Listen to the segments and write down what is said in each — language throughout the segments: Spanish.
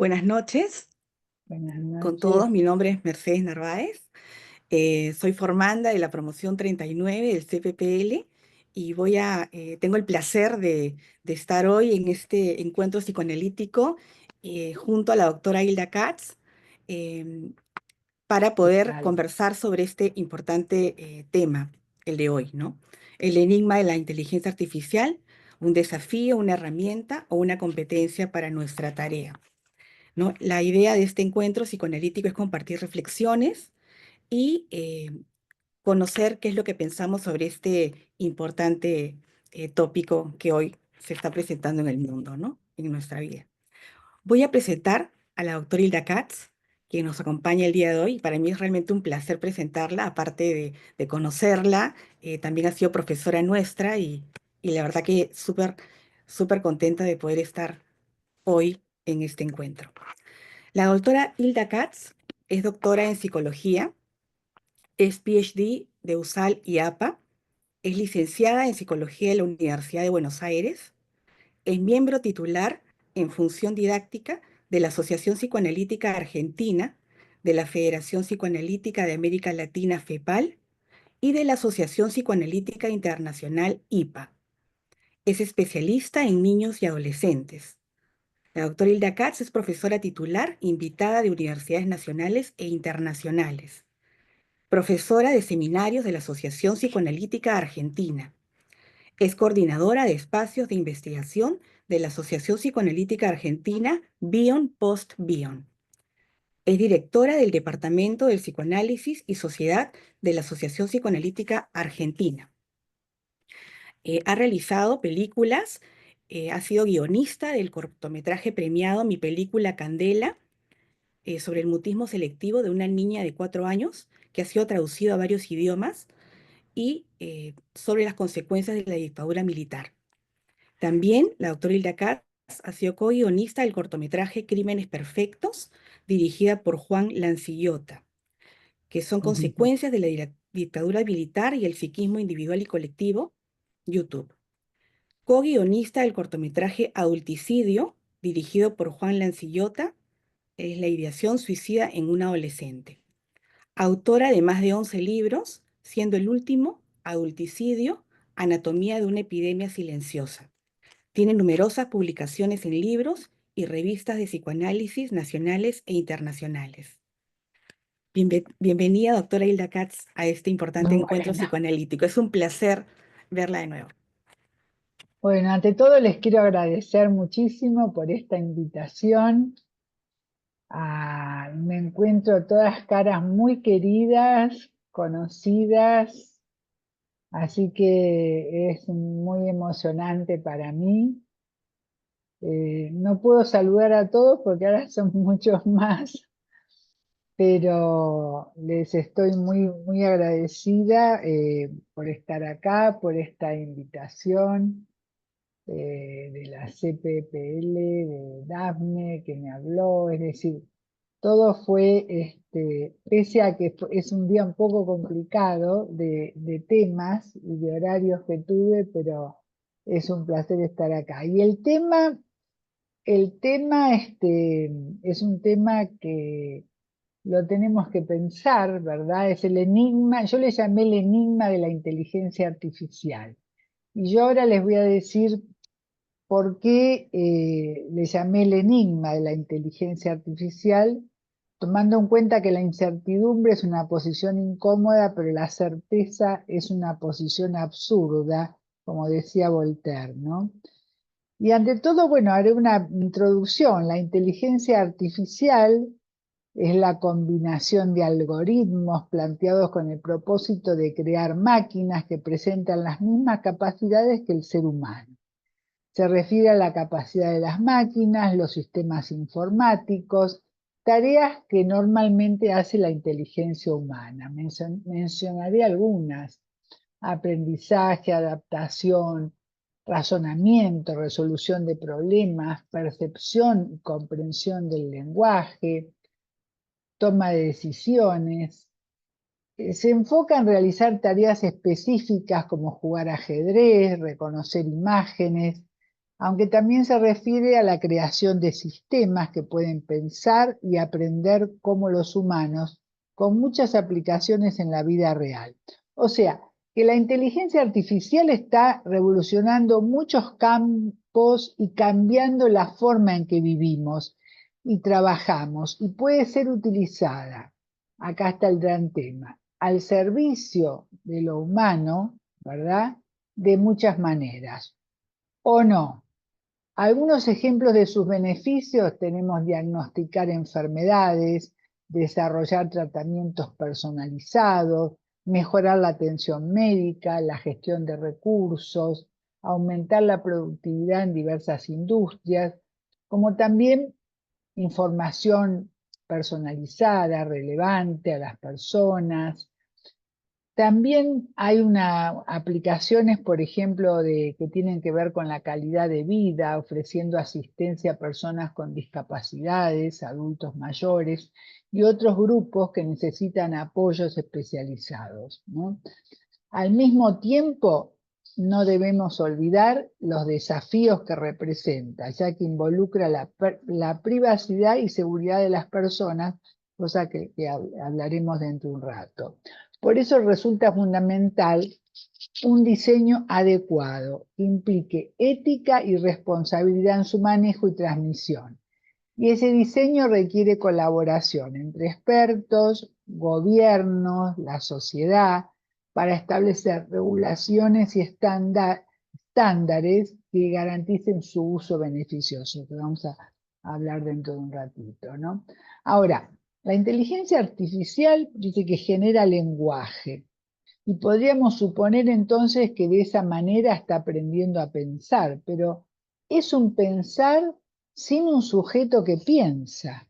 Buenas noches Buenas con noches. todos. Mi nombre es Mercedes Narváez. Soy formanda de la promoción 39 del CPPL y tengo el placer de estar hoy en este encuentro psicoanalítico junto a la doctora Hilda Katz em, para ¿Qué poder tal? conversar sobre este importante tema, el de hoy, ¿no? El enigma de la inteligencia artificial, un desafío, una herramienta o una competencia para nuestra tarea. ¿No? La idea de este encuentro psicoanalítico es compartir reflexiones y conocer qué es lo que pensamos sobre este importante tópico que hoy se está presentando en el mundo, ¿no? En nuestra vida. Voy a presentar a la doctora Hilda Katz, que nos acompaña el día de hoy. Para mí es realmente un placer presentarla, aparte de conocerla, también ha sido profesora nuestra y la verdad que súper contenta de poder estar hoy en este encuentro. La doctora Hilda Katz es doctora en psicología, es PhD de USAL y APA, es licenciada en psicología de la Universidad de Buenos Aires, es miembro titular en función didáctica de la Asociación Psicoanalítica Argentina, de la Federación Psicoanalítica de América Latina FEPAL y de la Asociación Psicoanalítica Internacional IPA. Es especialista en niños y adolescentes. La doctora Hilda Katz es profesora titular invitada de universidades nacionales e internacionales, profesora de seminarios de la Asociación Psicoanalítica Argentina. Es coordinadora de espacios de investigación de la Asociación Psicoanalítica Argentina Bion Post Bion. Es directora del Departamento del Psicoanálisis y Sociedad de la Asociación Psicoanalítica Argentina. Ha realizado películas, ha sido guionista del cortometraje premiado Mi película Candela, sobre el mutismo selectivo de una niña de 4 años que ha sido traducido a varios idiomas y sobre las consecuencias de la dictadura militar. También la doctora Hilda Katz ha sido co-guionista del cortometraje Crímenes Perfectos, dirigida por Juan Lancillota, que son consecuencias de la dictadura militar y el psiquismo individual y colectivo, YouTube. Co-guionista del cortometraje Adulticidio, dirigido por Juan Lancillota, es la ideación suicida en un adolescente. Autora de más de 11 libros, siendo el último, Adulticidio, Anatomía de una epidemia silenciosa. Tiene numerosas publicaciones en libros y revistas de psicoanálisis nacionales e internacionales. Bienvenida, doctora Hilda Katz, a este importante encuentro Bueno, psicoanalítico. Es un placer verla de nuevo. bueno, ante todo les quiero agradecer muchísimo por esta invitación. Me encuentro todas caras muy queridas, conocidas, así que es muy emocionante para mí. No puedo saludar a todos porque ahora son muchos más, pero les estoy muy agradecida por estar acá, por esta invitación. De la CPPL, de Dafne, que me habló, es decir, todo fue, pese a que es un día un poco complicado de temas y de horarios que tuve, pero es un placer estar acá. Y el tema es un tema que lo tenemos que pensar, ¿verdad? Es el enigma, yo le llamé el enigma de la inteligencia artificial. Y yo ahora les voy a decir por qué le llamé el enigma de la inteligencia artificial, tomando en cuenta que la incertidumbre es una posición incómoda, pero la certeza es una posición absurda, como decía Voltaire, ¿no? Y ante todo, bueno, haré una introducción. La inteligencia artificial es la combinación de algoritmos planteados con el propósito de crear máquinas que presentan las mismas capacidades que el ser humano. Se refiere a la capacidad de las máquinas, los sistemas informáticos, tareas que normalmente hace la inteligencia humana. Mencionaré algunas: aprendizaje, adaptación, razonamiento, resolución de problemas, percepción y comprensión del lenguaje, toma de decisiones. Se enfoca en realizar tareas específicas como jugar ajedrez, reconocer imágenes, aunque también se refiere a la creación de sistemas que pueden pensar y aprender como los humanos, con muchas aplicaciones en la vida real. O sea, que la inteligencia artificial está revolucionando muchos campos y cambiando la forma en que vivimos y trabajamos, y puede ser utilizada, acá está el gran tema, al servicio de lo humano, ¿verdad? De muchas maneras, o no. Algunos ejemplos de sus beneficios tenemos: diagnosticar enfermedades, desarrollar tratamientos personalizados, mejorar la atención médica, la gestión de recursos, aumentar la productividad en diversas industrias, como también información personalizada, relevante a las personas. También hay aplicaciones, por ejemplo, que tienen que ver con la calidad de vida, ofreciendo asistencia a personas con discapacidades, adultos mayores y otros grupos que necesitan apoyos especializados, ¿no? Al mismo tiempo, no debemos olvidar los desafíos que representa, ya que involucra la privacidad y seguridad de las personas, cosa que hablaremos dentro de un rato. Por eso resulta fundamental un diseño adecuado, que implique ética y responsabilidad en su manejo y transmisión. Y ese diseño requiere colaboración entre expertos, gobiernos, la sociedad, para establecer regulaciones y estándares que garanticen su uso beneficioso, que vamos a hablar dentro de un ratito, ¿no? Ahora, la inteligencia artificial dice que genera lenguaje, y podríamos suponer entonces que de esa manera está aprendiendo a pensar, pero es un pensar sin un sujeto que piensa.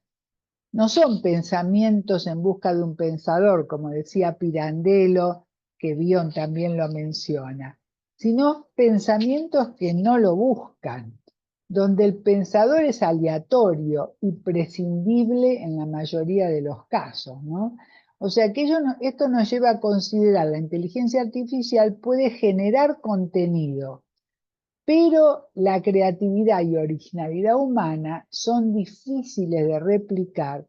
No son pensamientos en busca de un pensador, como decía Pirandello, que Bion también lo menciona, sino pensamientos que no lo buscan, donde el pensador es aleatorio y prescindible en la mayoría de los casos, ¿no? O sea que esto nos lleva a considerar la inteligencia artificial puede generar contenido, pero la creatividad y originalidad humana son difíciles de replicar.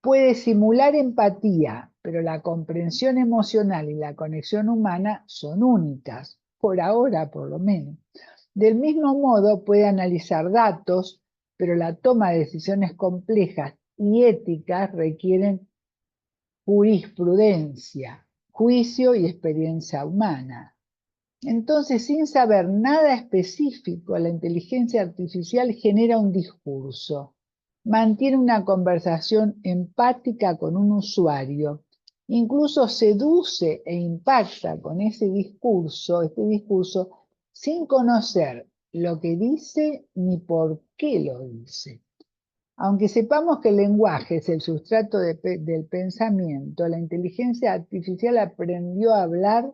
Puede simular empatía, pero la comprensión emocional y la conexión humana son únicas, por ahora por lo menos. Del mismo modo, puede analizar datos, pero la toma de decisiones complejas y éticas requieren jurisprudencia, juicio y experiencia humana. Entonces, sin saber nada específico, la inteligencia artificial genera un discurso, mantiene una conversación empática con un usuario, incluso seduce e impacta con este discurso, sin conocer lo que dice ni por qué lo dice. Aunque sepamos que el lenguaje es el sustrato del pensamiento, la inteligencia artificial aprendió a hablar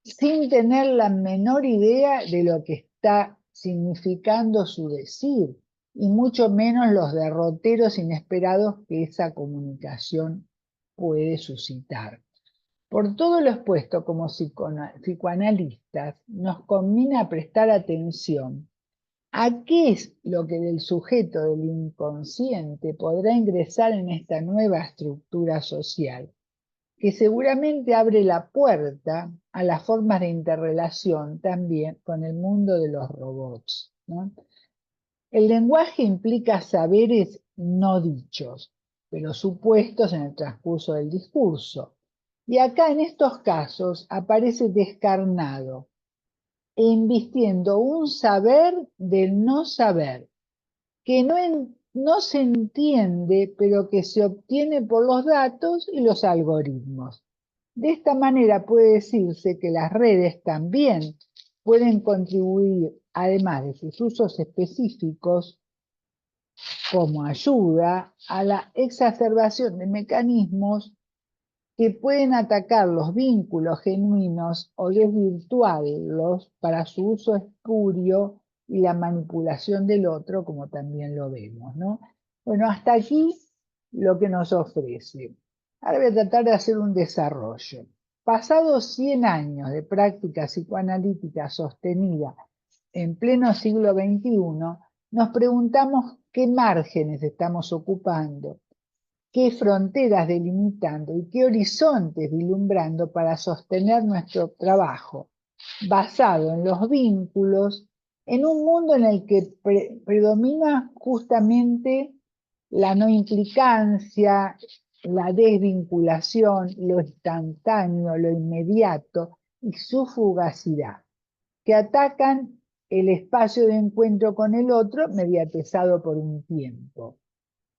sin tener la menor idea de lo que está significando su decir, y mucho menos los derroteros inesperados que esa comunicación puede suscitar. Por todo lo expuesto, como psicoanalistas, nos conviene prestar atención a qué es lo que del sujeto del inconsciente podrá ingresar en esta nueva estructura social, que seguramente abre la puerta a las formas de interrelación también con el mundo de los robots, ¿no? El lenguaje implica saberes no dichos, pero supuestos en el transcurso del discurso. Y acá en estos casos aparece descarnado, invistiendo un saber del no saber, que no se entiende, pero que se obtiene por los datos y los algoritmos. De esta manera puede decirse que las redes también pueden contribuir, además de sus usos específicos, como ayuda a la exacerbación de mecanismos que pueden atacar los vínculos genuinos o desvirtuarlos para su uso espurio y la manipulación del otro, como también lo vemos, ¿no? Bueno, hasta aquí lo que nos ofrece. Ahora voy a tratar de hacer un desarrollo. Pasados 100 años de práctica psicoanalítica sostenida en pleno siglo XXI, nos preguntamos qué márgenes estamos ocupando, qué fronteras delimitando y qué horizontes vislumbrando para sostener nuestro trabajo basado en los vínculos, en un mundo en el que predomina justamente la no implicancia, la desvinculación, lo instantáneo, lo inmediato y su fugacidad, que atacan el espacio de encuentro con el otro mediatizado por un tiempo.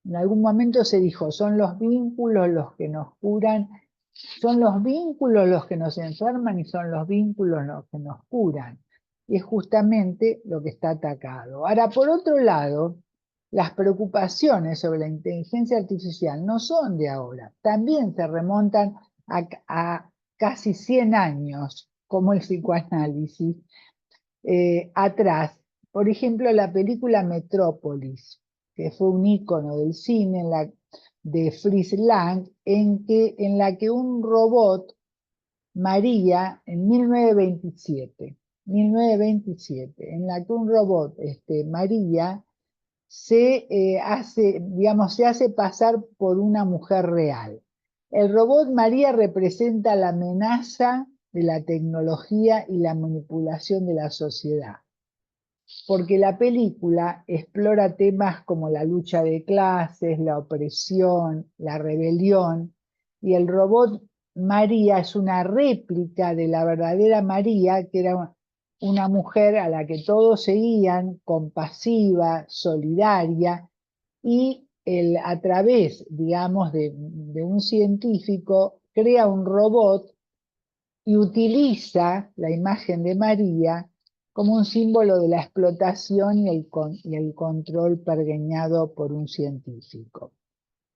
En algún momento se dijo, son los vínculos los que nos curan, son los vínculos los que nos enferman y son los vínculos los que nos curan. Y es justamente lo que está atacado. Ahora, por otro lado, las preocupaciones sobre la inteligencia artificial no son de ahora, también se remontan a casi 100 años, como el psicoanálisis, atrás. Por ejemplo, la película Metrópolis, que fue un ícono del cine de Fritz Lang, en la que un robot, María, en 1927, en la que un robot, María, se hace pasar por una mujer real. El robot María representa la amenaza de la tecnología y la manipulación de la sociedad, porque la película explora temas como la lucha de clases, la opresión, la rebelión, y el robot María es una réplica de la verdadera María, que era una mujer a la que todos seguían, compasiva, solidaria, y a través, digamos, de un científico, crea un robot y utiliza la imagen de María como un símbolo de la explotación y el control pergeñado por un científico.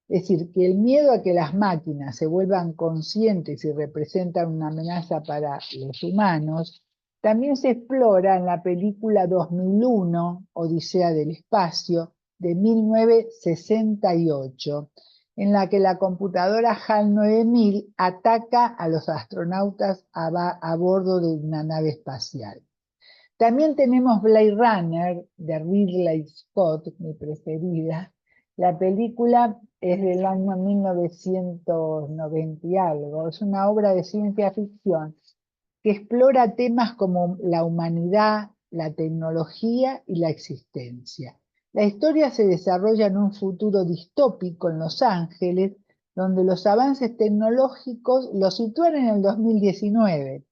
Es decir, que el miedo a que las máquinas se vuelvan conscientes y representan una amenaza para los humanos también se explora en la película 2001, Odisea del Espacio, de 1968, en la que la computadora HAL 9000 ataca a los astronautas a bordo de una nave espacial. También tenemos Blade Runner de Ridley Scott, mi preferida. La película es del año 1990 y algo. Es una obra de ciencia ficción que explora temas como la humanidad, la tecnología y la existencia. La historia se desarrolla en un futuro distópico en Los Ángeles, donde los avances tecnológicos lo sitúan en el 2019.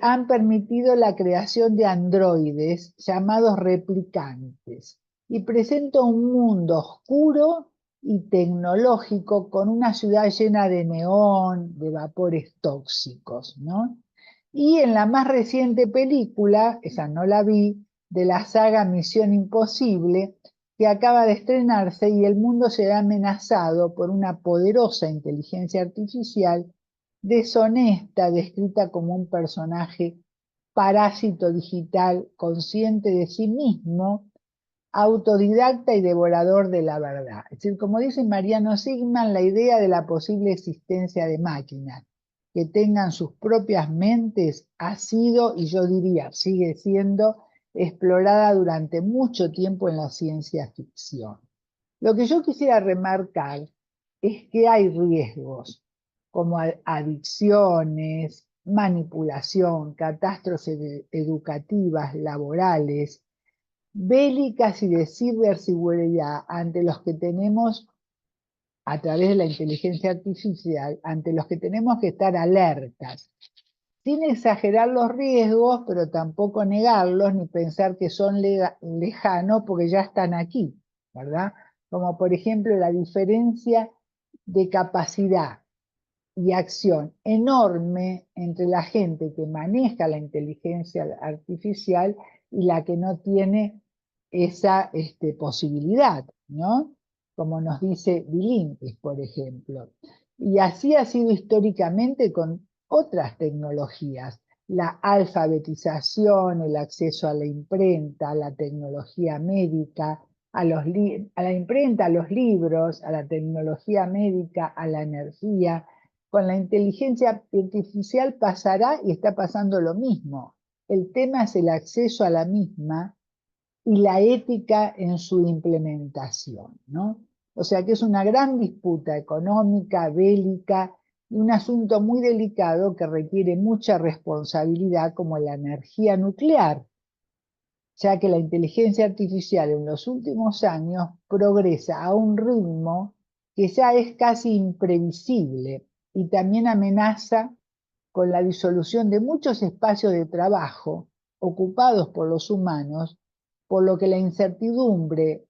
Han permitido la creación de androides llamados replicantes y presenta un mundo oscuro y tecnológico con una ciudad llena de neón, de vapores tóxicos, ¿no? Y en la más reciente película, esa no la vi, de la saga Misión Imposible, que acaba de estrenarse y el mundo se ve amenazado por una poderosa inteligencia artificial deshonesta, descrita como un personaje parásito digital, consciente de sí mismo, autodidacta y devorador de la verdad. Es decir, como dice Mariano Sigman, la idea de la posible existencia de máquinas que tengan sus propias mentes ha sido, y yo diría, sigue siendo, explorada durante mucho tiempo en la ciencia ficción. Lo que yo quisiera remarcar es que hay riesgos como adicciones, manipulación, catástrofes educativas, laborales, bélicas y de ciberseguridad ante los que tenemos a través de la inteligencia artificial, ante los que tenemos que estar alertas, sin exagerar los riesgos, pero tampoco negarlos ni pensar que son lejanos porque ya están aquí, ¿verdad? Como por ejemplo la diferencia de capacidad y acción enorme entre la gente que maneja la inteligencia artificial y la que no tiene esa posibilidad, ¿no? Como nos dice Bilinkis, por ejemplo. Y así ha sido históricamente con otras tecnologías, la alfabetización, el acceso a la imprenta, a la tecnología médica, a la imprenta, a los libros, a la tecnología médica, a la energía. Con la inteligencia artificial pasará y está pasando lo mismo. el tema es el acceso a la misma y la ética en su implementación, ¿no? O sea que es una gran disputa económica, bélica, y un asunto muy delicado que requiere mucha responsabilidad, como la energía nuclear, ya que la inteligencia artificial en los últimos años progresa a un ritmo que ya es casi imprevisible y también amenaza con la disolución de muchos espacios de trabajo ocupados por los humanos, por lo que la incertidumbre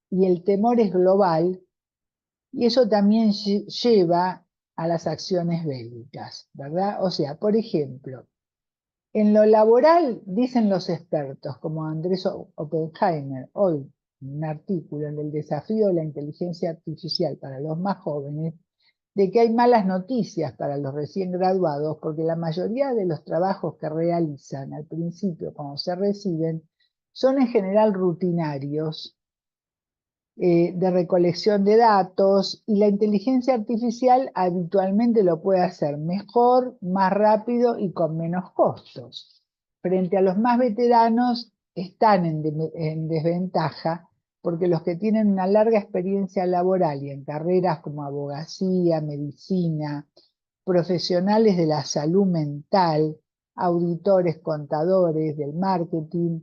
y el temor es global, y eso también lleva a las acciones bélicas, ¿verdad? O sea, por ejemplo, en lo laboral, dicen los expertos, como Andrés Oppenheimer, hoy, en un artículo en el desafío de la inteligencia artificial para los más jóvenes, de que hay malas noticias para los recién graduados, porque la mayoría de los trabajos que realizan al principio, cuando se reciben, son en general rutinarios, de recolección de datos, y la inteligencia artificial habitualmente lo puede hacer mejor, más rápido y con menos costos. Frente a los más veteranos están en desventaja porque los que tienen una larga experiencia laboral y en carreras como abogacía, medicina, profesionales de la salud mental, auditores, contadores, del marketing,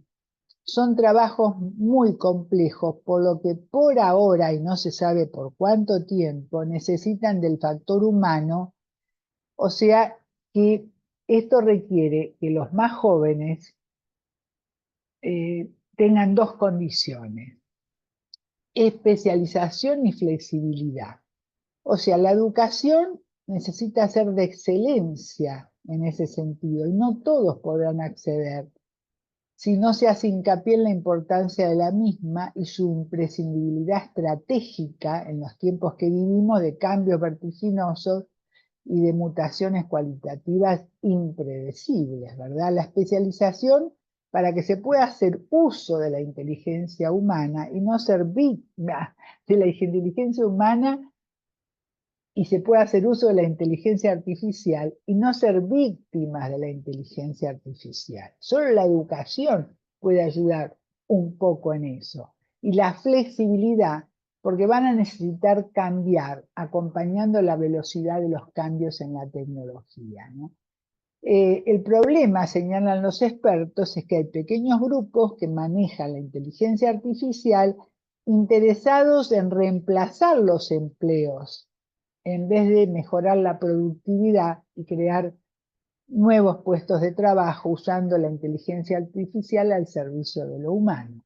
son trabajos muy complejos, por lo que por ahora, y no se sabe por cuánto tiempo, necesitan del factor humano, o sea que esto requiere que los más jóvenes tengan dos condiciones: especialización y flexibilidad. O sea, la educación necesita ser de excelencia en ese sentido, y no todos podrán acceder si no se hace hincapié en la importancia de la misma y su imprescindibilidad estratégica en los tiempos que vivimos, de cambios vertiginosos y de mutaciones cualitativas impredecibles, ¿verdad? La especialización, para que se pueda hacer uso de la inteligencia humana y no ser víctima de la inteligencia humana, y se puede hacer uso de la inteligencia artificial y no ser víctimas de la inteligencia artificial. Solo la educación puede ayudar un poco en eso. Y la flexibilidad, porque van a necesitar cambiar acompañando la velocidad de los cambios en la tecnología, ¿no? El problema, señalan los expertos, es que hay pequeños grupos que manejan la inteligencia artificial interesados en reemplazar los empleos en vez de mejorar la productividad y crear nuevos puestos de trabajo usando la inteligencia artificial al servicio de lo humano.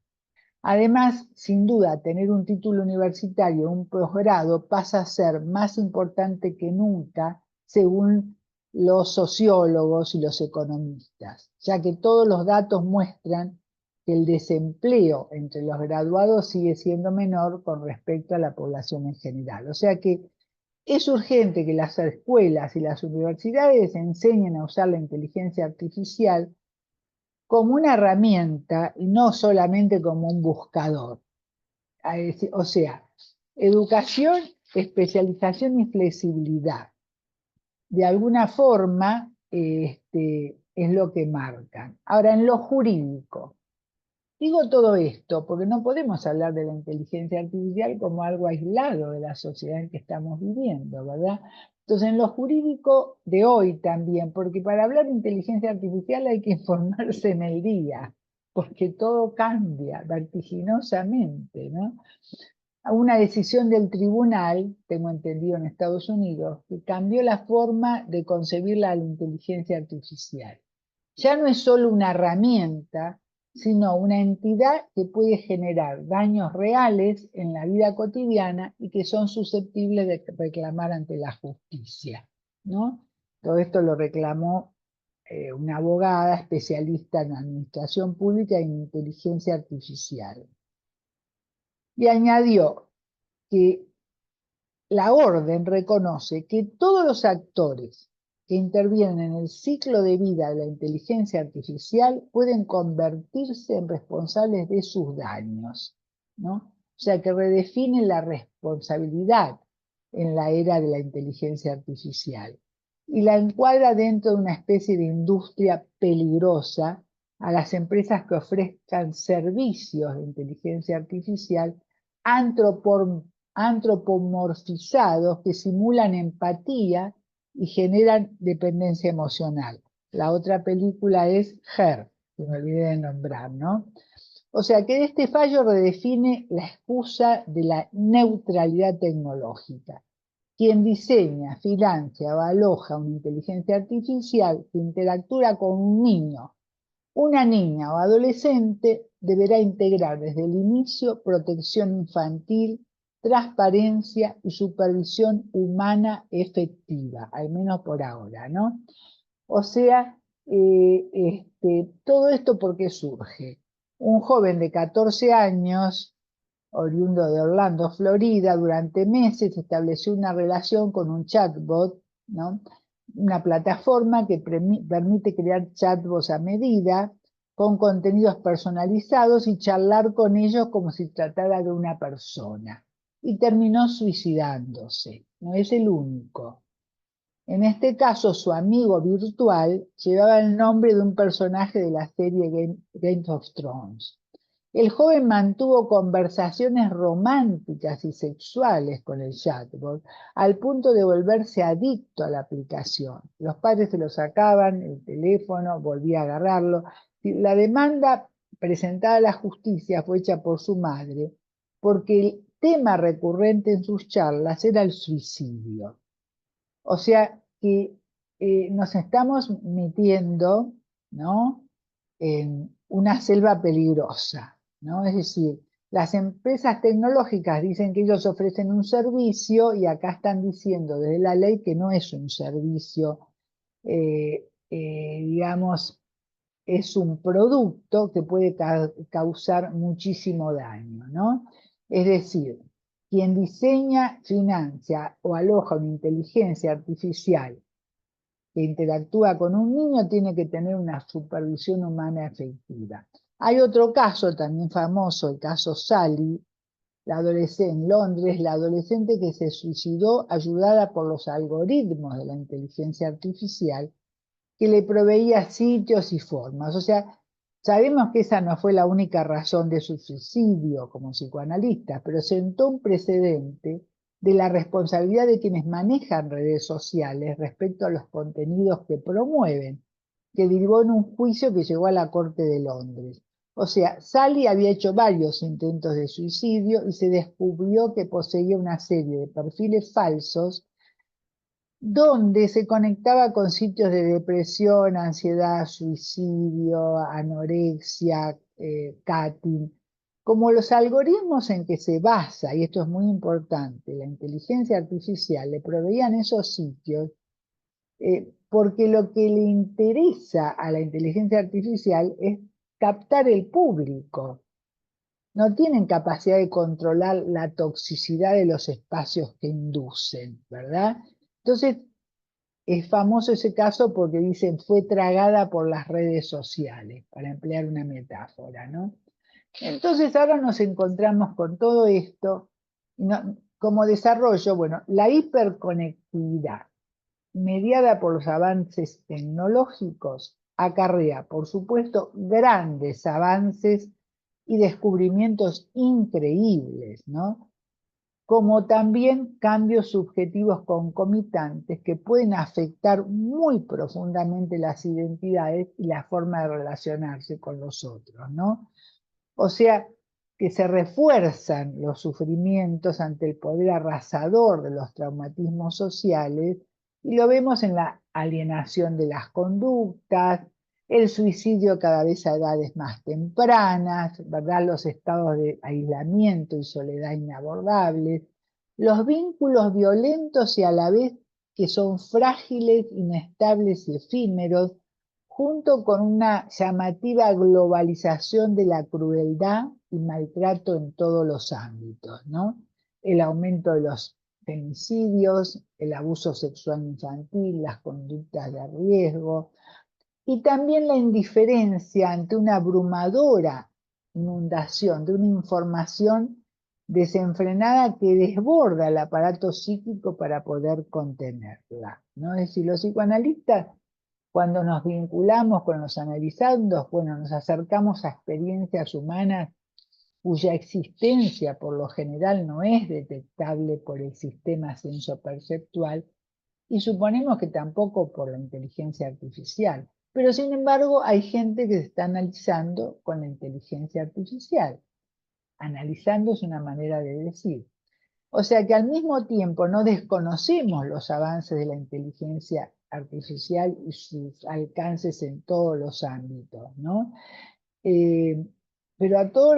Además, sin duda, tener un título universitario, un posgrado, pasa a ser más importante que nunca, según los sociólogos y los economistas, ya que todos los datos muestran que el desempleo entre los graduados sigue siendo menor con respecto a la población en general. O sea que es urgente que las escuelas y las universidades enseñen a usar la inteligencia artificial como una herramienta y no solamente como un buscador. O sea, educación, especialización y flexibilidad. De alguna forma, es lo que marcan. Ahora, en lo jurídico, digo todo esto porque no podemos hablar de la inteligencia artificial como algo aislado de la sociedad en que estamos viviendo, ¿verdad? Entonces, en lo jurídico de hoy también, porque para hablar de inteligencia artificial hay que informarse en el día, porque todo cambia vertiginosamente, ¿no? Una decisión del tribunal, tengo entendido en Estados Unidos, que cambió la forma de concebir la inteligencia artificial. Ya no es solo una herramienta, sino una entidad que puede generar daños reales en la vida cotidiana y que son susceptibles de reclamar ante la justicia, ¿no? Todo esto lo reclamó una abogada especialista en administración pública e inteligencia artificial. Y añadió que la orden reconoce que todos los actores que intervienen en el ciclo de vida de la inteligencia artificial pueden convertirse en responsables de sus daños, ¿no? O sea, que redefine la responsabilidad en la era de la inteligencia artificial y la encuadra dentro de una especie de industria peligrosa a las empresas que ofrezcan servicios de inteligencia artificial antropomorfizados que simulan empatía y generan dependencia emocional. La otra película es Her, que me olvidé de nombrar, ¿no? O sea que este fallo redefine la excusa de la neutralidad tecnológica. Quien diseña, financia o aloja una inteligencia artificial que interactúa con un niño, una niña o adolescente deberá integrar desde el inicio protección infantil, transparencia y supervisión humana efectiva, al menos por ahora, ¿no? O sea, todo esto ¿por qué surge? Un joven de 14 años, oriundo de Orlando, Florida, durante meses estableció una relación con un chatbot, ¿no? Una plataforma que permite crear chatbots a medida, con contenidos personalizados y charlar con ellos como si tratara de una persona. Y terminó suicidándose. No es el único. En este caso, su amigo virtual llevaba el nombre de un personaje de la serie Game of Thrones. El joven mantuvo conversaciones románticas y sexuales con el chatbot, al punto de volverse adicto a la aplicación. Los padres se lo sacaban, el teléfono, volvía a agarrarlo. La demanda presentada a la justicia fue hecha por su madre, porque el tema recurrente en sus charlas era el suicidio. O sea que nos estamos metiendo, ¿no?, en una selva peligrosa, ¿no? Es decir, las empresas tecnológicas dicen que ellos ofrecen un servicio y acá están diciendo desde la ley que no es un servicio, digamos, es un producto que puede causar muchísimo daño, ¿no? Es decir, quien diseña, financia o aloja una inteligencia artificial que interactúa con un niño tiene que tener una supervisión humana efectiva. Hay otro caso también famoso, el caso Sally, la adolescente en Londres, la adolescente que se suicidó ayudada por los algoritmos de la inteligencia artificial que le proveía sitios y formas. O sea, sabemos que esa no fue la única razón de su suicidio como psicoanalista, pero sentó un precedente de la responsabilidad de quienes manejan redes sociales respecto a los contenidos que promueven, que derivó en un juicio que llegó a la Corte de Londres. O sea, Sally había hecho varios intentos de suicidio y se descubrió que poseía una serie de perfiles falsos donde se conectaba con sitios de depresión, ansiedad, suicidio, anorexia, cutting. Como los algoritmos en que se basa, y esto es muy importante, la inteligencia artificial, le proveían esos sitios, porque lo que le interesa a la inteligencia artificial es captar el público. No tienen capacidad de controlar la toxicidad de los espacios que inducen, ¿verdad? Entonces, es famoso ese caso porque dicen fue tragada por las redes sociales, para emplear una metáfora, ¿no? Entonces ahora nos encontramos con todo esto, como desarrollo, bueno, la hiperconectividad mediada por los avances tecnológicos acarrea, por supuesto, grandes avances y descubrimientos increíbles, ¿no? Como también cambios subjetivos concomitantes que pueden afectar muy profundamente las identidades y la forma de relacionarse con los otros, ¿no? O sea, que se refuerzan los sufrimientos ante el poder arrasador de los traumatismos sociales y lo vemos en la alienación de las conductas, el suicidio cada vez a edades más tempranas, ¿verdad? Los estados de aislamiento y soledad inabordables, los vínculos violentos y a la vez que son frágiles, inestables y efímeros, junto con una llamativa globalización de la crueldad y maltrato en todos los ámbitos, ¿no? El aumento de los femicidios, el abuso sexual infantil, las conductas de riesgo y también la indiferencia ante una abrumadora inundación de una información desenfrenada que desborda el aparato psíquico para poder contenerla, ¿no? Es decir, los psicoanalistas Cuando nos vinculamos con los analizandos, bueno, nos acercamos a experiencias humanas cuya existencia por lo general no es detectable por el sistema sensoperceptual y suponemos que tampoco por la inteligencia artificial. Pero sin embargo hay gente que se está analizando con la inteligencia artificial. Analizando es una manera de decir. O sea que al mismo tiempo no desconocemos los avances de la inteligencia artificial y sus alcances en todos los ámbitos, ¿no? Eh, pero a todo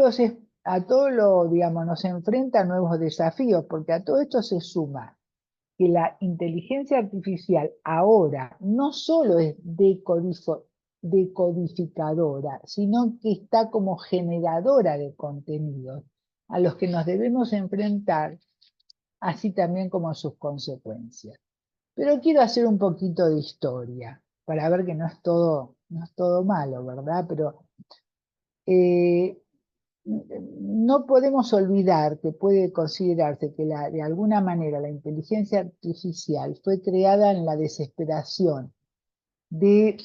lo, digamos, nos enfrenta a nuevos desafíos, porque a todo esto se suma que la inteligencia artificial ahora no solo es decodificadora, sino que está como generadora de contenidos a los que nos debemos enfrentar, así también como sus consecuencias. Pero quiero hacer un poquito de historia, para ver que no es todo malo, ¿verdad? Pero eh, no podemos olvidar que puede considerarse que de alguna manera la inteligencia artificial fue creada en la desesperación de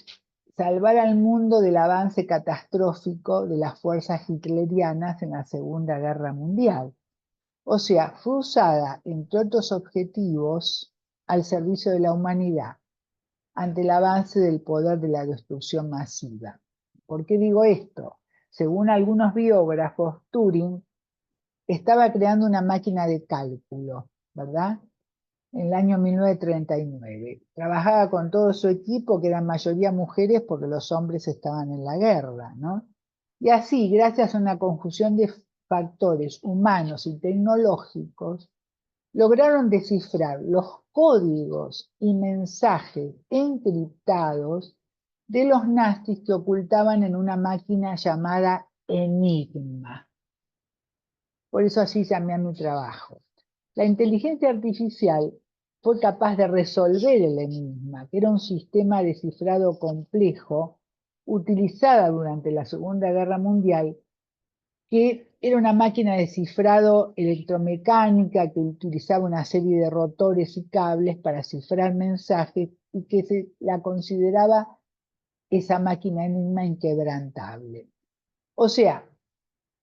salvar al mundo del avance catastrófico de las fuerzas hitlerianas en la Segunda Guerra Mundial. O sea, fue usada, entre otros objetivos, al servicio de la humanidad ante el avance del poder de la destrucción masiva. ¿Por qué digo esto? Según algunos biógrafos, Turing estaba creando una máquina de cálculo, ¿verdad? En el año 1939. Trabajaba con todo su equipo, que eran mayoría mujeres porque los hombres estaban en la guerra, ¿no? Y así, gracias a una conjunción de factores humanos y tecnológicos, lograron descifrar los códigos y mensajes encriptados de los nazis que ocultaban en una máquina llamada Enigma. Por eso así llamé a mi trabajo. La inteligencia artificial fue capaz de resolver el enigma, que era un sistema de cifrado complejo utilizada durante la Segunda Guerra Mundial, que era una máquina de cifrado electromecánica que utilizaba una serie de rotores y cables para cifrar mensajes y que se la consideraba esa máquina enigma inquebrantable. O sea,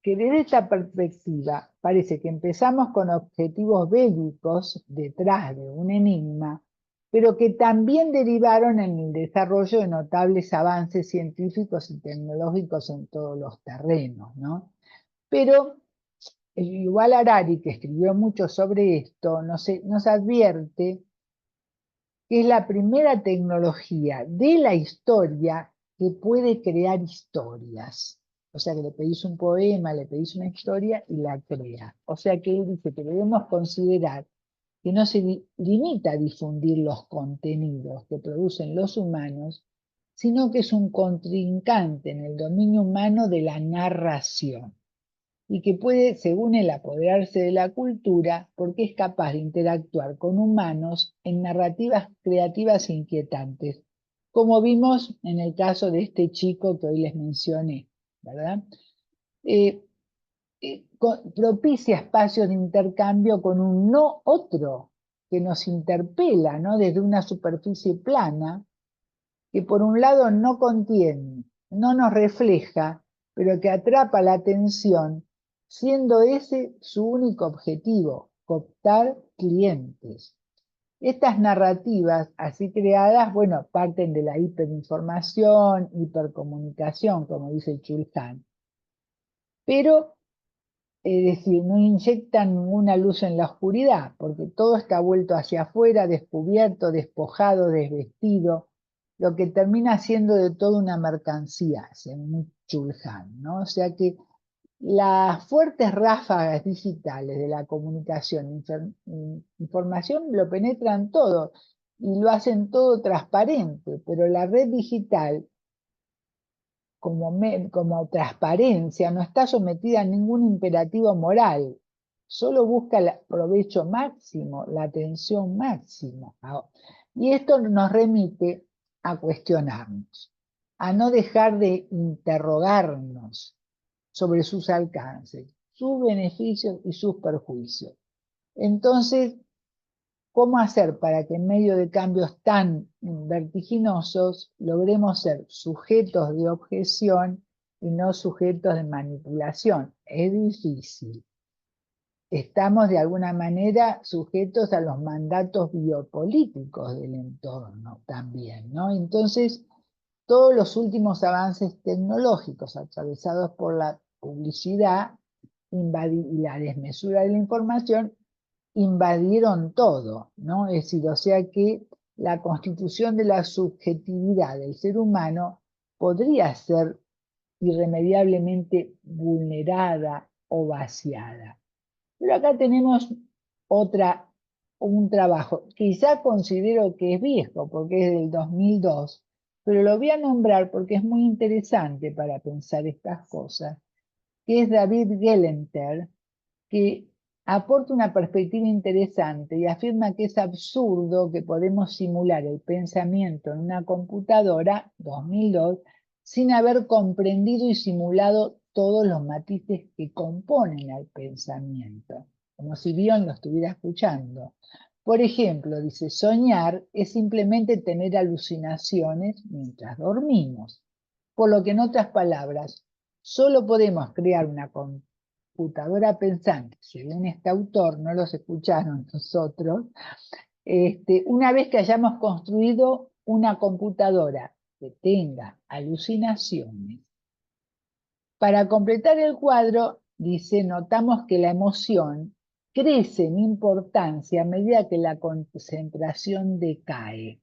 que desde esta perspectiva parece que empezamos con objetivos bélicos detrás de un enigma, pero que también derivaron en el desarrollo de notables avances científicos y tecnológicos en todos los terrenos, ¿no? Pero igual Harari, que escribió mucho sobre esto, nos advierte que es la primera tecnología de la historia que puede crear historias. O sea, que le pedís un poema, le pedís una historia y la crea. O sea, que él dice que debemos considerar que no se limita a difundir los contenidos que producen los humanos, sino que es un contrincante en el dominio humano de la narración y que puede, según él, apoderarse de la cultura porque es capaz de interactuar con humanos en narrativas creativas e inquietantes, como vimos en el caso de este chico que hoy les mencioné, ¿verdad? Eh, Propicia espacios de intercambio con un no otro que nos interpela, ¿no? Desde una superficie plana que por un lado no contiene, no nos refleja, pero que atrapa la atención, siendo ese su único objetivo, cooptar clientes. Estas narrativas así creadas, bueno, parten de la hiperinformación, hipercomunicación, como dice Chulhan, pero es decir, no inyectan ninguna luz en la oscuridad, porque todo está vuelto hacia afuera, descubierto, despojado, desvestido, lo que termina siendo de todo una mercancía, según Chulhan, ¿no? O sea que las fuertes ráfagas digitales de la comunicación, información lo penetran todo y lo hacen todo transparente, pero la red digital como transparencia, no está sometida a ningún imperativo moral, solo busca el provecho máximo, la atención máxima. Y esto nos remite a cuestionarnos, a no dejar de interrogarnos sobre sus alcances, sus beneficios y sus perjuicios. Entonces, ¿Cómo hacer para que en medio de cambios tan vertiginosos logremos ser sujetos de objeción y no sujetos de manipulación? Es difícil. Estamos de alguna manera sujetos a los mandatos biopolíticos del entorno también, ¿no? Entonces, todos los últimos avances tecnológicos atravesados por la publicidad y la desmesura de la información invadieron todo, ¿no? Es decir, o sea que la constitución de la subjetividad del ser humano podría ser irremediablemente vulnerada o vaciada. Pero acá tenemos un trabajo, quizá considero que es viejo porque es del 2002, pero lo voy a nombrar porque es muy interesante para pensar estas cosas, que es David Gelenter, que aporta una perspectiva interesante y afirma que es absurdo que podemos simular el pensamiento en una computadora, 2002, sin haber comprendido y simulado todos los matices que componen al pensamiento, como si Bion lo estuviera escuchando. Por ejemplo, dice, soñar es simplemente tener alucinaciones mientras dormimos. Por lo que, en otras palabras, solo podemos crear una computadora pensante, según este autor, no los escucharon nosotros, una vez que hayamos construido una computadora que tenga alucinaciones. Para completar el cuadro, dice, notamos que la emoción crece en importancia a medida que la concentración decae.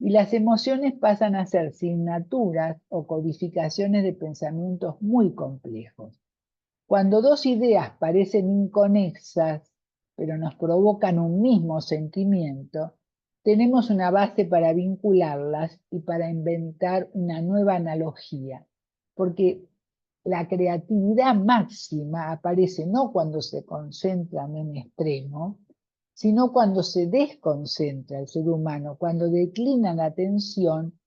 Y las emociones pasan a ser signaturas o codificaciones de pensamientos muy complejos. Cuando dos ideas parecen inconexas, pero nos provocan un mismo sentimiento, tenemos una base para vincularlas y para inventar una nueva analogía, porque la creatividad máxima aparece no cuando se concentran en extremo, sino cuando se desconcentra el ser humano, cuando declina la atención,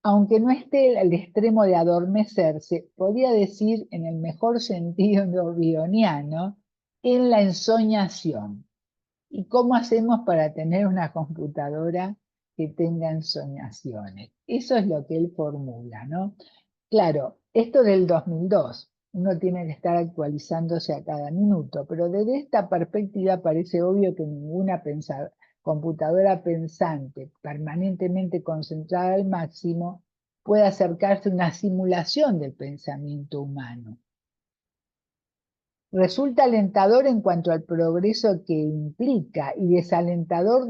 aunque no esté al extremo de adormecerse, podría decir en el mejor sentido bioniano, en la ensoñación. ¿Y cómo hacemos para tener una computadora que tenga ensoñaciones? Eso es lo que él formula, ¿no? Claro, esto del 2002, uno tiene que estar actualizándose a cada minuto, pero desde esta perspectiva parece obvio que ninguna computadora pensante permanentemente concentrada al máximo puede acercarse a una simulación del pensamiento humano. Resulta alentador en cuanto al progreso que implica y desalentador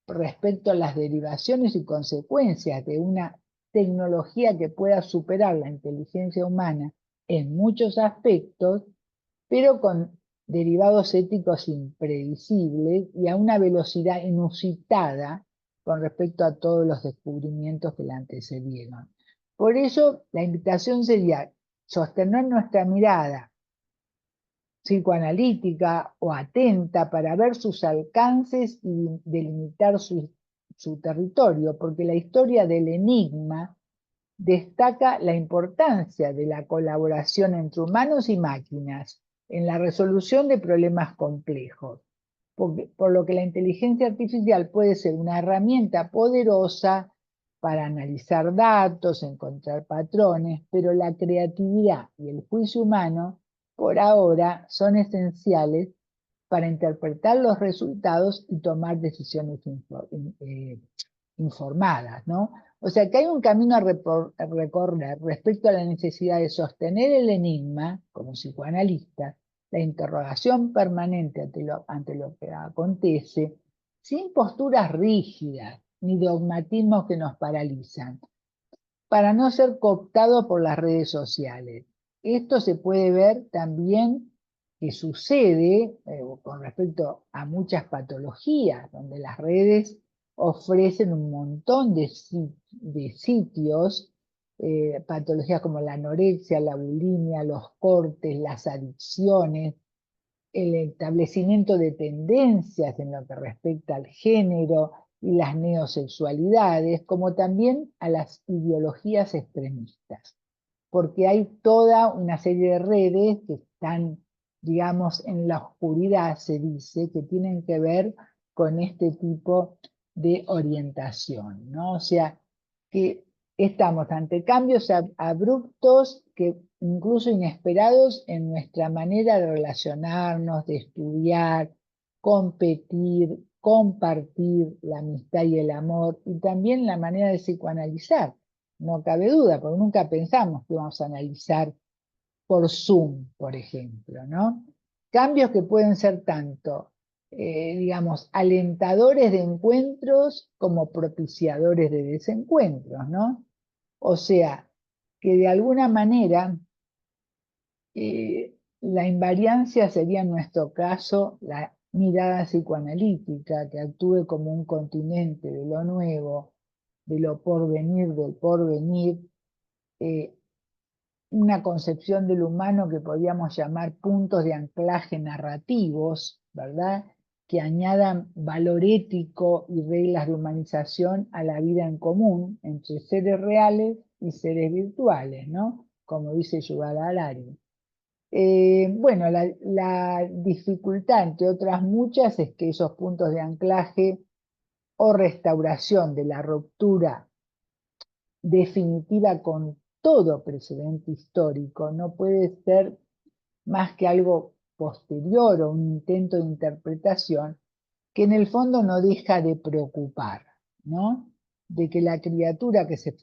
respecto a las derivaciones y consecuencias de una tecnología que pueda superar la inteligencia humana en muchos aspectos, pero con derivados éticos impredecibles y a una velocidad inusitada con respecto a todos los descubrimientos que la antecedieron. Por eso, la invitación sería sostener nuestra mirada psicoanalítica o atenta para ver sus alcances y delimitar su territorio, porque la historia del enigma destaca la importancia de la colaboración entre humanos y máquinas en la resolución de problemas complejos, por lo que la inteligencia artificial puede ser una herramienta poderosa para analizar datos, encontrar patrones, pero la creatividad y el juicio humano, por ahora, son esenciales para interpretar los resultados y tomar decisiones informadas, ¿no? O sea que hay un camino a recorrer respecto a la necesidad de sostener el enigma, como psicoanalista, la interrogación permanente ante lo que acontece, sin posturas rígidas ni dogmatismos que nos paralizan, para no ser cooptado por las redes sociales. Esto se puede ver también que sucede con respecto a muchas patologías, donde las redes ofrecen un montón de sitios, patologías como la anorexia, la bulimia, los cortes, las adicciones, el establecimiento de tendencias en lo que respecta al género y las neosexualidades, como también a las ideologías extremistas, porque hay toda una serie de redes que están, digamos, en la oscuridad, se dice, que tienen que ver con este tipo de orientación, ¿no? O sea, que estamos ante cambios abruptos que incluso inesperados en nuestra manera de relacionarnos, de estudiar, competir, compartir la amistad y el amor, y también la manera de psicoanalizar. No cabe duda, porque nunca pensamos que vamos a analizar por Zoom, por ejemplo, ¿no? Cambios que pueden ser tanto, digamos, alentadores de encuentros como propiciadores de desencuentros, ¿no? O sea, que de alguna manera la invariancia sería en nuestro caso la mirada psicoanalítica que actúe como un continente de lo nuevo, de lo porvenir, del porvenir, eh, una concepción del humano que podríamos llamar puntos de anclaje narrativos, ¿verdad? Que añadan valor ético y reglas de humanización a la vida en común entre seres reales y seres virtuales, ¿no? Como dice Yuval Harari. Bueno, la dificultad, entre otras muchas, es que esos puntos de anclaje o restauración de la ruptura definitiva con todo precedente histórico no puede ser más que algo posterior o un intento de interpretación que en el fondo no deja de preocupar, ¿no? De que la criatura que se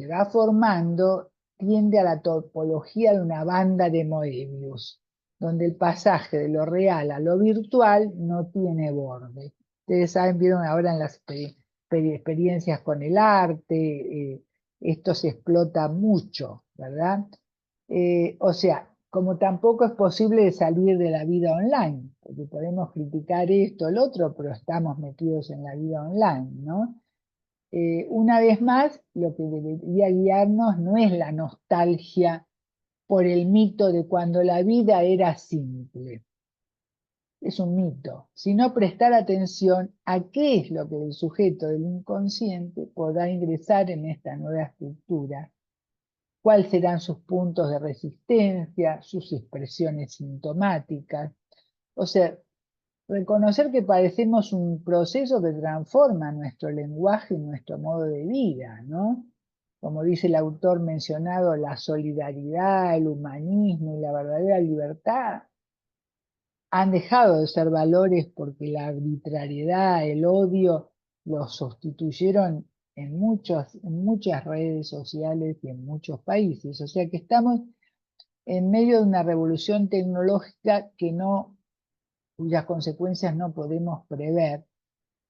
va formando tiende a la topología de una banda de Moebius, donde el pasaje de lo real a lo virtual no tiene borde. Ustedes saben, vieron ahora en las experiencias con el arte, esto se explota mucho, ¿verdad? O sea, como tampoco es posible salir de la vida online, porque podemos criticar esto, el otro, pero estamos metidos en la vida online, ¿no? Una vez más, lo que debería guiarnos no es la nostalgia por el mito de cuando la vida era simple, es un mito, sino prestar atención a qué es lo que el sujeto del inconsciente podrá ingresar en esta nueva estructura, cuáles serán sus puntos de resistencia, sus expresiones sintomáticas. O sea, reconocer que padecemos un proceso que transforma nuestro lenguaje y nuestro modo de vida, ¿no? Como dice el autor mencionado, la solidaridad, el humanismo y la verdadera libertad han dejado de ser valores porque la arbitrariedad, el odio los sustituyeron en muchas redes sociales y en muchos países. O sea que estamos en medio de una revolución tecnológica cuyas consecuencias no podemos prever,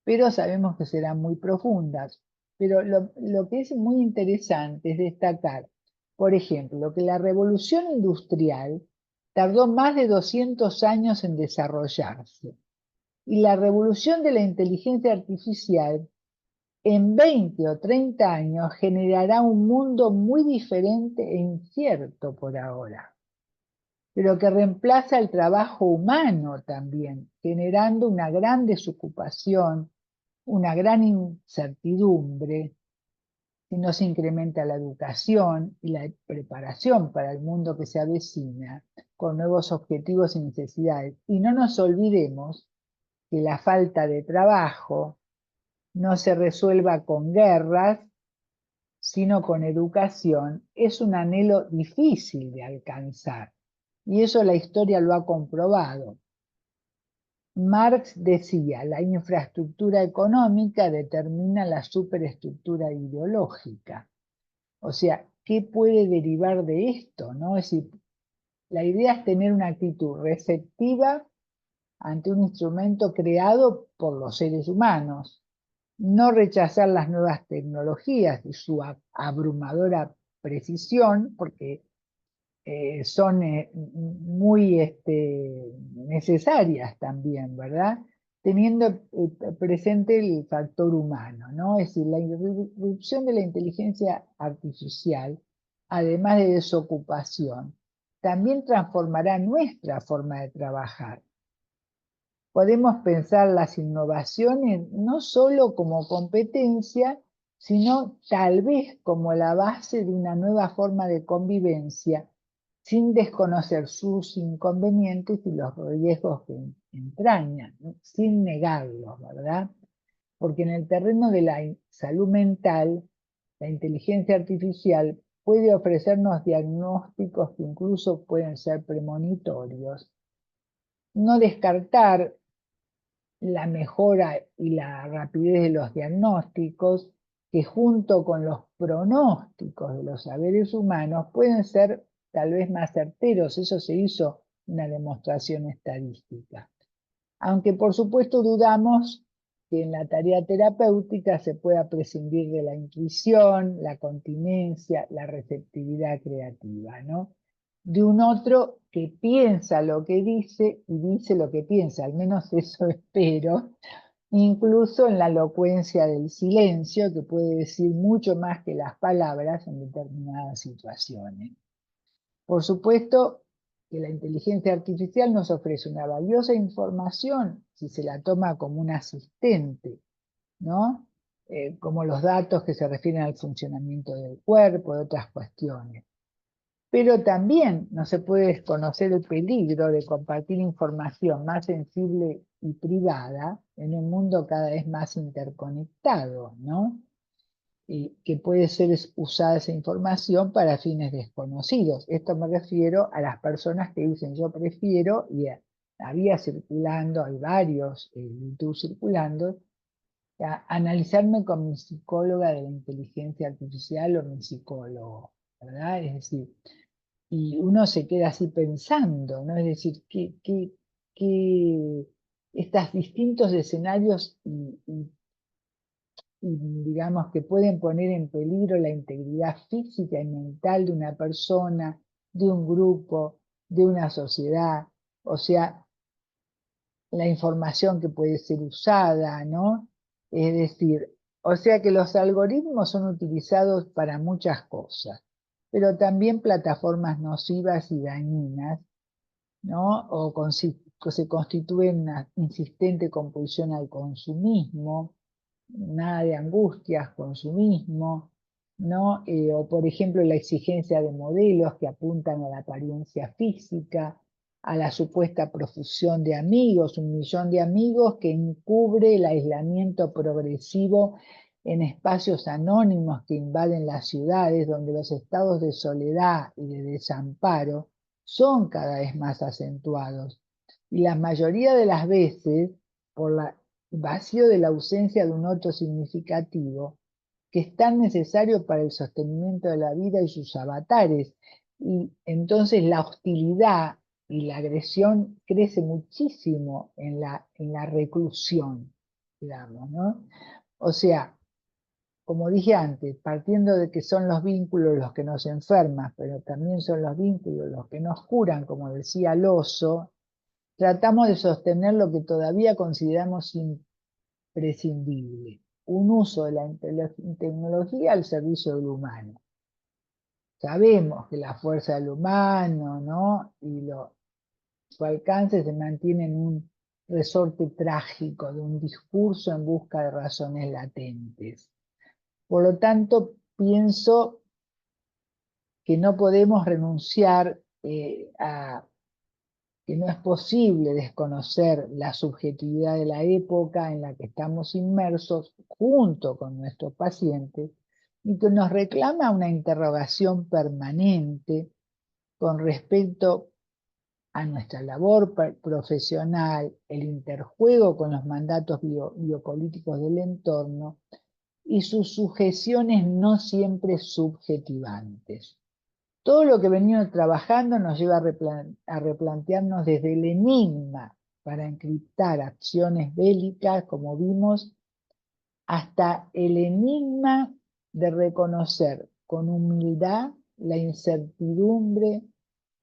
pero sabemos que serán muy profundas. Pero lo que es muy interesante es destacar, por ejemplo, que la revolución industrial tardó más de 200 años en desarrollarse y la revolución de la inteligencia artificial en 20 o 30 años generará un mundo muy diferente e incierto por ahora, pero que reemplaza el trabajo humano también, generando una gran desocupación, una gran incertidumbre, si no se incrementa la educación y la preparación para el mundo que se avecina, con nuevos objetivos y necesidades. Y no nos olvidemos que la falta de trabajo no se resuelva con guerras, sino con educación, es un anhelo difícil de alcanzar. Y eso la historia lo ha comprobado. Marx decía, la infraestructura económica determina la superestructura ideológica. O sea, ¿qué puede derivar de esto? ¿No? Es decir, la idea es tener una actitud receptiva ante un instrumento creado por los seres humanos, no rechazar las nuevas tecnologías y su abrumadora precisión, porque son muy necesarias también, ¿verdad? Teniendo presente el factor humano, ¿no? Es decir, la irrupción de la inteligencia artificial, además de desocupación, también transformará nuestra forma de trabajar. Podemos pensar las innovaciones no solo como competencia, sino tal vez como la base de una nueva forma de convivencia, sin desconocer sus inconvenientes y los riesgos entraña, ¿no? Sin negarlos, ¿verdad? Porque en el terreno de la salud mental, la inteligencia artificial puede ofrecernos diagnósticos que incluso pueden ser premonitorios. No descartar la mejora y la rapidez de los diagnósticos, que junto con los pronósticos de los saberes humanos pueden ser tal vez más certeros. Eso se hizo una demostración estadística. Aunque por supuesto dudamos que en la tarea terapéutica se pueda prescindir de la intuición, la continencia, la receptividad creativa, ¿no? De un otro que piensa lo que dice y dice lo que piensa, al menos eso espero, incluso en la elocuencia del silencio, que puede decir mucho más que las palabras en determinadas situaciones. Por supuesto que la inteligencia artificial nos ofrece una valiosa información si se la toma como un asistente, ¿no? Como los datos que se refieren al funcionamiento del cuerpo, de otras cuestiones. Pero también no se puede desconocer el peligro de compartir información más sensible y privada en un mundo cada vez más interconectado, ¿no? Y que puede ser usada esa información para fines desconocidos. Esto me refiero a las personas que dicen yo prefiero, y había circulando, hay varios YouTube circulando, analizarme con mi psicóloga de la inteligencia artificial o mi psicólogo, ¿verdad? Es decir, y uno se queda así pensando, ¿no? Es decir, que estos distintos escenarios y digamos que pueden poner en peligro la integridad física y mental de una persona, de un grupo, de una sociedad, o sea, la información que puede ser usada, ¿no? Es decir, o sea que los algoritmos son utilizados para muchas cosas, pero también plataformas nocivas y dañinas, ¿no? Se constituyen una insistente compulsión al consumismo, nada de angustias, consumismo, ¿no? O por ejemplo la exigencia de modelos que apuntan a la apariencia física, a la supuesta profusión de amigos, 1 millón de amigos que encubre el aislamiento progresivo en espacios anónimos que invaden las ciudades, donde los estados de soledad y de desamparo son cada vez más acentuados. Y la mayoría de las veces, por la vacío de la ausencia de un otro significativo, que es tan necesario para el sostenimiento de la vida y sus avatares. Y entonces la hostilidad y la agresión crece muchísimo en la reclusión, digamos, ¿no? O sea, como dije antes, partiendo de que son los vínculos los que nos enferman, pero también son los vínculos los que nos curan, como decía Loso, tratamos de sostener lo que todavía consideramos imprescindible, un uso de la tecnología al servicio del humano. Sabemos que la fuerza del humano, ¿no? Y su alcance se mantiene en un resorte trágico de un discurso en busca de razones latentes. Por lo tanto, pienso que no podemos renunciar a que no es posible desconocer la subjetividad de la época en la que estamos inmersos junto con nuestros pacientes y que nos reclama una interrogación permanente con respecto a nuestra labor profesional, el interjuego con los mandatos biopolíticos del entorno y sus sujeciones no siempre subjetivantes. Todo lo que venimos trabajando nos lleva a replantearnos desde el enigma para encriptar acciones bélicas, como vimos, hasta el enigma de reconocer con humildad la incertidumbre,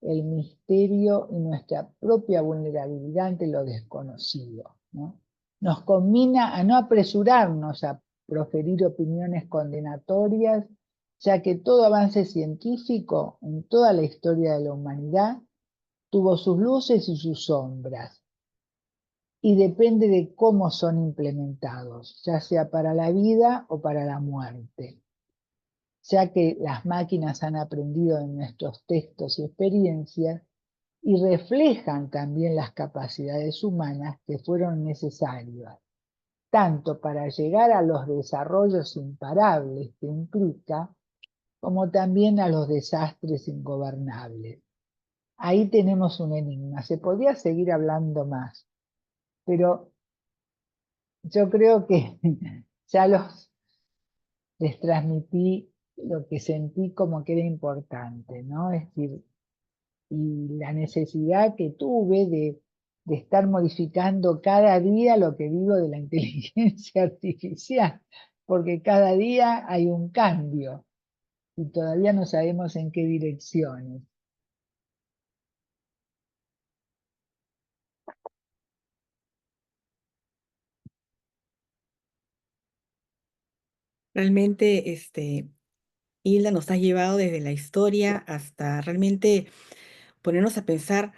el misterio y nuestra propia vulnerabilidad ante lo desconocido, ¿no? Nos conmina a no apresurarnos a proferir opiniones condenatorias, ya que todo avance científico en toda la historia de la humanidad tuvo sus luces y sus sombras, y depende de cómo son implementados, ya sea para la vida o para la muerte. Ya que las máquinas han aprendido de nuestros textos y experiencias, y reflejan también las capacidades humanas que fueron necesarias, tanto para llegar a los desarrollos imparables que implica, como también a los desastres ingobernables. Ahí tenemos un enigma. Se podía seguir hablando más, pero yo creo que ya les transmití lo que sentí como que era importante, ¿no? Es decir, y la necesidad que tuve de estar modificando cada día lo que digo de la inteligencia artificial, porque cada día hay un cambio y todavía no sabemos en qué direcciones. Realmente, Hilda nos ha llevado desde la historia hasta realmente ponernos a pensar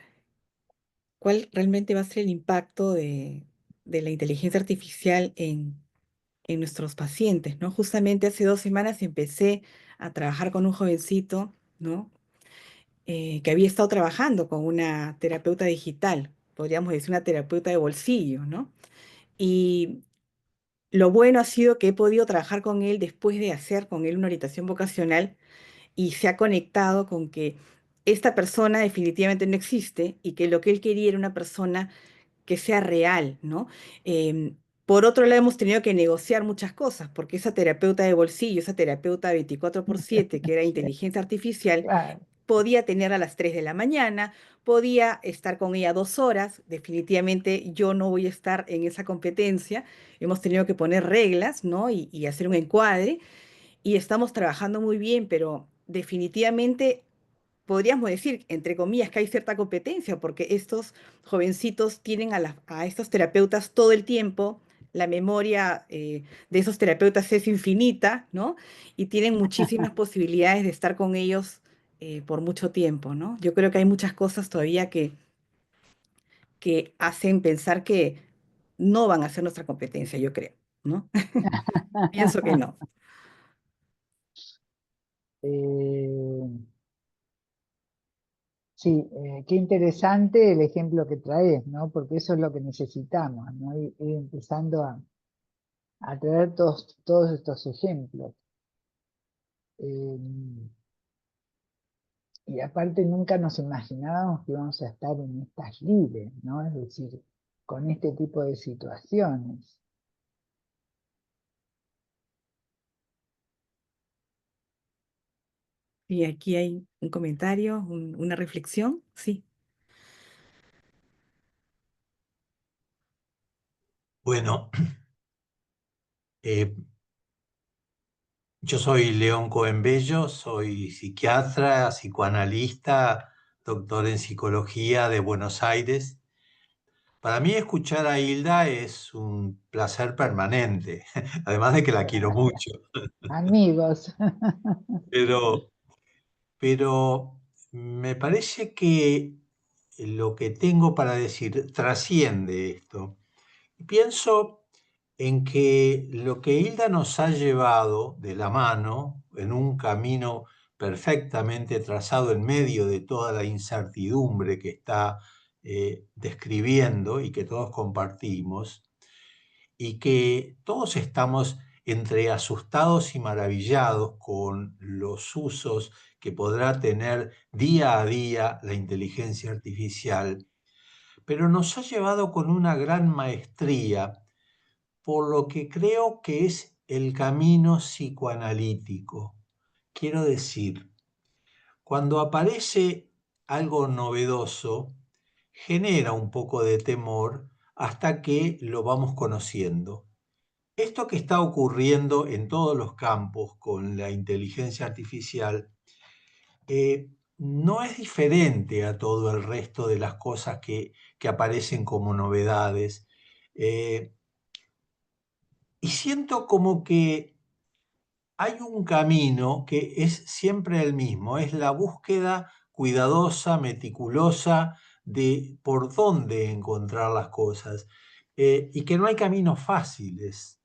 cuál realmente va a ser el impacto de la inteligencia artificial en nuestros pacientes, ¿no? Justamente hace 2 semanas empecé a trabajar con un jovencito, ¿no? Que había estado trabajando con una terapeuta digital, podríamos decir una terapeuta de bolsillo, ¿no? Y lo bueno ha sido que he podido trabajar con él después de hacer con él una orientación vocacional y se ha conectado con que esta persona definitivamente no existe y que lo que él quería era una persona que sea real, ¿no? Em, por otro lado, hemos tenido que negociar muchas cosas, porque esa terapeuta de bolsillo, esa terapeuta 24/7, que era inteligencia artificial, Claro. podía tener a las 3 de la mañana, podía estar con ella 2 horas. Definitivamente yo no voy a estar en esa competencia. Hemos tenido que poner reglas, ¿no? Y hacer un encuadre y estamos trabajando muy bien, pero definitivamente podríamos decir, entre comillas, que hay cierta competencia, porque estos jovencitos tienen a estos terapeutas todo el tiempo. La memoria de esos terapeutas es infinita, ¿no? Y tienen muchísimas posibilidades de estar con ellos por mucho tiempo, ¿no? Yo creo que hay muchas cosas todavía que hacen pensar que no van a ser nuestra competencia, yo creo, ¿no? Pienso que no. Eh, sí, qué interesante el ejemplo que traes, ¿no? Porque eso es lo que necesitamos, ¿no? Ir empezando a traer todos estos ejemplos. Eh, y aparte nunca nos imaginábamos que íbamos a estar en estas lides, ¿no? Es decir, con este tipo de situaciones. Y aquí hay un comentario, una reflexión, sí. Bueno, eh, yo soy León Coembello, soy psiquiatra, psicoanalista, doctor en psicología de Buenos Aires. Para mí escuchar a Hilda es un placer permanente, además de que la quiero mucho. Amigos. Pero, pero me parece que lo que tengo para decir trasciende esto. Pienso en que lo que Hilda nos ha llevado de la mano en un camino perfectamente trazado en medio de toda la incertidumbre que está describiendo y que todos compartimos, y que todos estamos entre asustados y maravillados con los usos que podrá tener día a día la inteligencia artificial, pero nos ha llevado con una gran maestría por lo que creo que es el camino psicoanalítico. Quiero decir, cuando aparece algo novedoso, genera un poco de temor hasta que lo vamos conociendo. Esto que está ocurriendo en todos los campos con la inteligencia artificial no es diferente a todo el resto de las cosas que aparecen como novedades. Eh, y siento como que hay un camino que es siempre el mismo, es la búsqueda cuidadosa, meticulosa de por dónde encontrar las cosas, y que no hay caminos fáciles.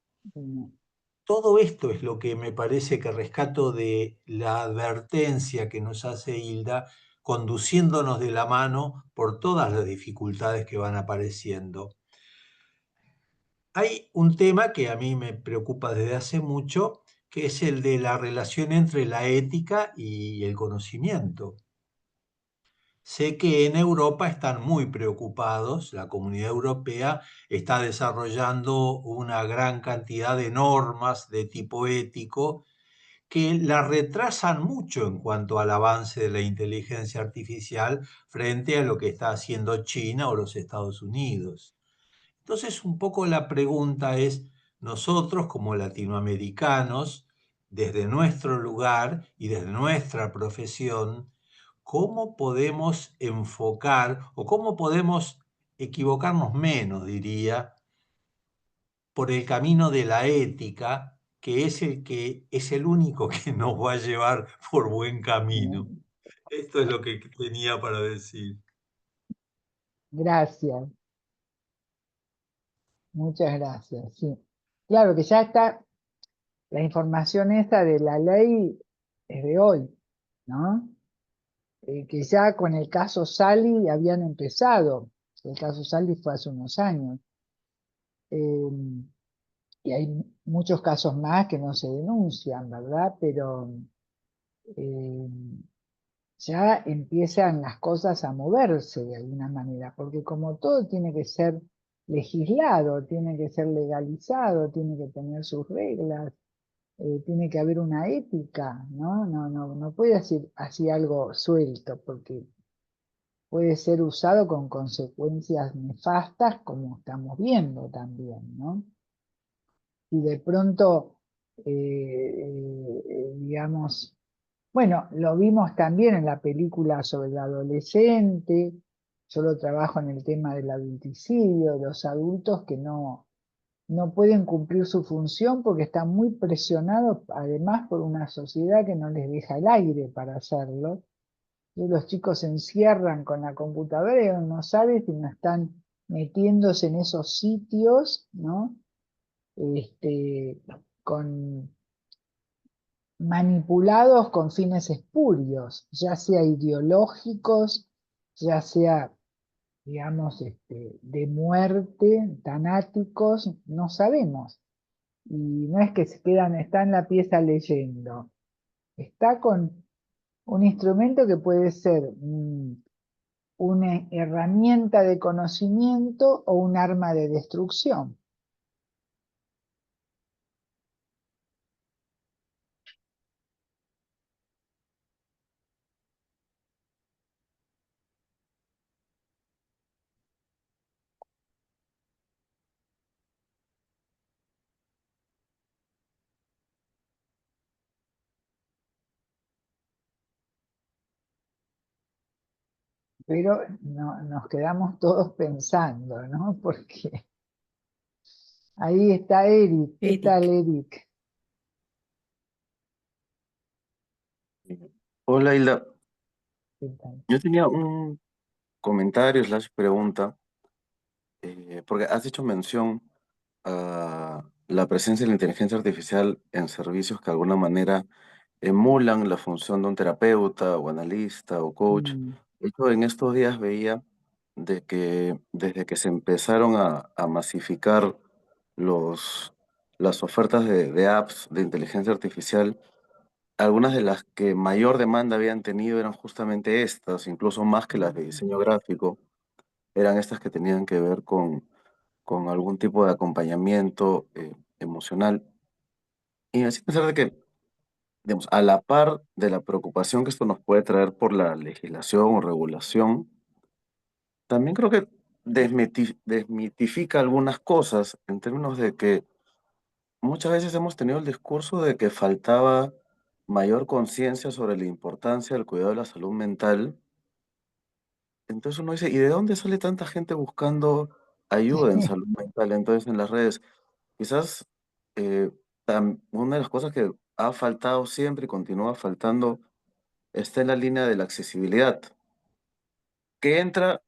Todo esto es lo que me parece que rescato de la advertencia que nos hace Hilda conduciéndonos de la mano por todas las dificultades que van apareciendo. Hay un tema que a mí me preocupa desde hace mucho, que es el de la relación entre la ética y el conocimiento. Sé que en Europa están muy preocupados, la Comunidad Europea está desarrollando una gran cantidad de normas de tipo ético que la retrasan mucho en cuanto al avance de la inteligencia artificial frente a lo que está haciendo China o los Estados Unidos. Entonces, un poco la pregunta es, nosotros como latinoamericanos, desde nuestro lugar y desde nuestra profesión, ¿cómo podemos enfocar o cómo podemos equivocarnos menos, diría, por el camino de la ética, que es el único que nos va a llevar por buen camino? Esto es lo que tenía para decir. Gracias, muchas gracias. Sí. Claro que ya está, la información esa de la ley es de hoy, ¿no? Que ya con el caso Sally habían empezado. El caso Sally fue hace unos años. Eh, y hay muchos casos más que no se denuncian, ¿verdad? Pero eh, ya empiezan las cosas a moverse de alguna manera, porque como todo tiene que ser legislado, tiene que ser legalizado, tiene que tener sus reglas, tiene que haber una ética, ¿no? No puede decir así algo suelto, porque puede ser usado con consecuencias nefastas, como estamos viendo también, ¿no? Y de pronto, digamos, bueno, lo vimos también en la película sobre el adolescente. Yo lo trabajo en el tema del adulticidio, de los adultos que no pueden cumplir su función porque están muy presionados, además, por una sociedad que no les deja el aire para hacerlo. Y los chicos se encierran con la computadora y uno no sabe si no están metiéndose en esos sitios, ¿no? Este, con manipulados con fines espurios, ya sea ideológicos, ya sea, digamos, de muerte, tanáticos, no sabemos. Y no es que se quedan, está en la pieza leyendo, está con un instrumento que puede ser una herramienta de conocimiento o un arma de destrucción. Pero nos quedamos todos pensando, ¿no? Porque ahí está Eric. ¿Qué tal, Eric. Eric? Hola, Hilda. ¿Qué tal? Yo tenía un comentario slash pregunta, porque has hecho mención a la presencia de la inteligencia artificial en servicios que de alguna manera emulan la función de un terapeuta o analista o coach. Mm, De hecho, en estos días veía de que desde que se empezaron a masificar los, las ofertas de apps de inteligencia artificial, algunas de las que mayor demanda habían tenido eran justamente estas, incluso más que las de diseño gráfico, eran estas que tenían que ver con algún tipo de acompañamiento emocional. Y me hacía pensar de que, digamos, a la par de la preocupación que esto nos puede traer por la legislación o regulación, también creo que desmitifica algunas cosas en términos de que muchas veces hemos tenido el discurso de que faltaba mayor conciencia sobre la importancia del cuidado de la salud mental. Entonces uno dice, ¿y de dónde sale tanta gente buscando ayuda en salud mental? Entonces en las redes, quizás eh, una de las cosas que ha faltado siempre y continúa faltando está en la línea de la accesibilidad, que entra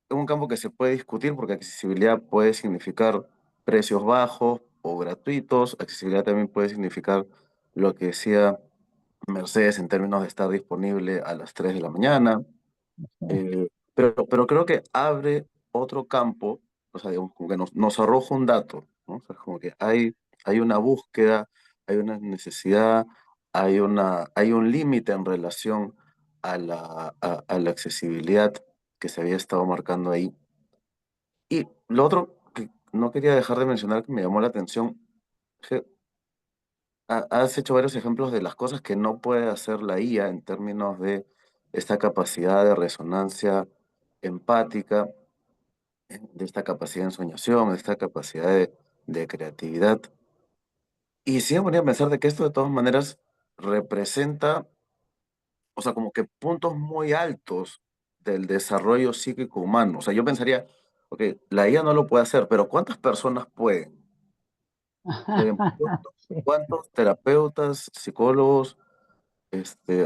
en un campo que se puede discutir porque accesibilidad puede significar precios bajos o gratuitos, accesibilidad también puede significar lo que decía Mercedes en términos de estar disponible a las 3 de la mañana. Pero creo que abre otro campo, o sea, digamos, como que nos arroja un dato, ¿no? O sea, como que hay una búsqueda, hay una necesidad, hay un límite en relación a la accesibilidad que se había estado marcando ahí. Y lo otro que no quería dejar de mencionar que me llamó la atención, que has hecho varios ejemplos de las cosas que no puede hacer la IA en términos de esta capacidad de resonancia empática, de esta capacidad de ensoñación, de esta capacidad de creatividad. Y sí me ponía a pensar de que esto de todas maneras representa, o sea, como que puntos muy altos del desarrollo psíquico humano. O sea, yo pensaría, ok, la IA no lo puede hacer, pero ¿cuántas personas pueden? Sí. ¿Cuántos terapeutas, psicólogos,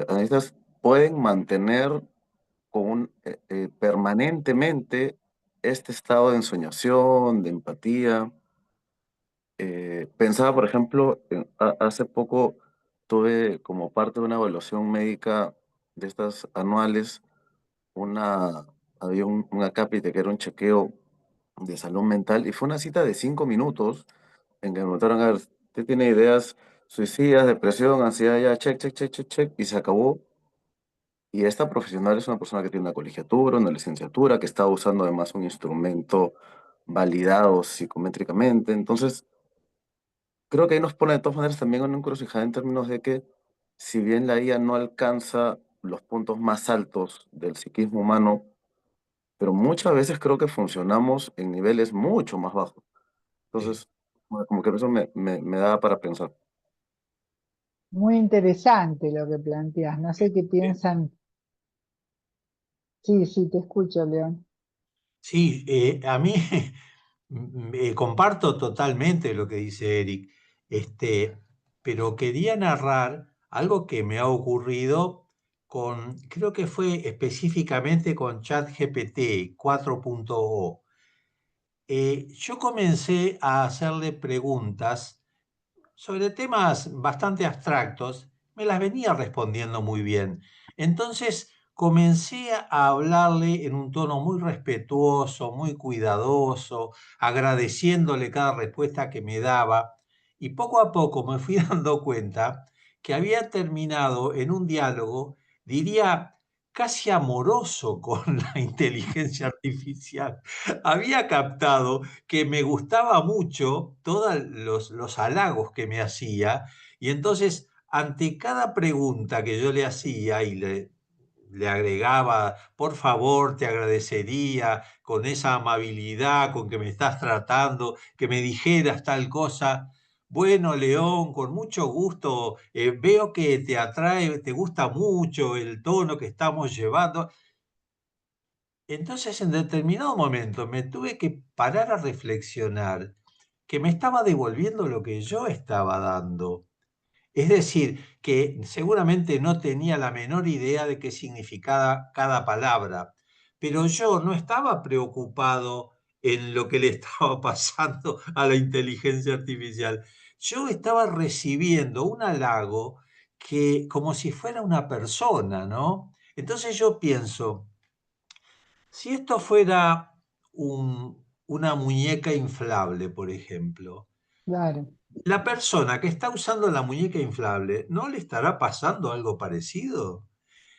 analistas pueden mantener permanentemente este estado de ensoñación, de empatía? Pensaba, por ejemplo, hace poco tuve como parte de una evaluación médica de estas anuales, una, había un acápite que era un chequeo de salud mental y fue una cita de 5 minutos en que me preguntaron, a ver, ¿usted tiene ideas suicidas, depresión, ansiedad? Ya, check, check, check, check, check, y se acabó. Y esta profesional es una persona que tiene una colegiatura, una licenciatura, que está usando además un instrumento validado psicométricamente. Entonces, creo que ahí nos pone de todas maneras también en una encrucijada en términos de que si bien la IA no alcanza los puntos más altos del psiquismo humano, pero muchas veces creo que funcionamos en niveles mucho más bajos. Sí. Entonces, bueno, como que eso me da para pensar. Muy interesante lo que planteas. No sé qué piensan. Sí, sí, te escucho, León. Sí, a mí comparto totalmente lo que dice Eric, pero quería narrar algo que me ha ocurrido creo que fue específicamente con ChatGPT 4.0. Yo comencé a hacerle preguntas sobre temas bastante abstractos, me las venía respondiendo muy bien. Entonces comencé a hablarle en un tono muy respetuoso, muy cuidadoso, agradeciéndole cada respuesta que me daba. Y poco a poco me fui dando cuenta que había terminado en un diálogo, diría, casi amoroso con la inteligencia artificial. Había captado que me gustaba mucho todos los halagos que me hacía, y entonces ante cada pregunta que yo le hacía y le agregaba, por favor, te agradecería con esa amabilidad con que me estás tratando, que me dijeras tal cosa. Bueno, León, con mucho gusto, veo que te atrae, te gusta mucho el tono que estamos llevando. Entonces, en determinado momento me tuve que parar a reflexionar que me estaba devolviendo lo que yo estaba dando. Es decir, que seguramente no tenía la menor idea de qué significaba cada palabra, pero yo no estaba preocupado en lo que le estaba pasando a la inteligencia artificial. Yo estaba recibiendo un halago que como si fuera una persona, ¿no? Entonces yo pienso, si esto fuera una muñeca inflable, por ejemplo, Claro. la persona que está usando la muñeca inflable, ¿no le estará pasando algo parecido?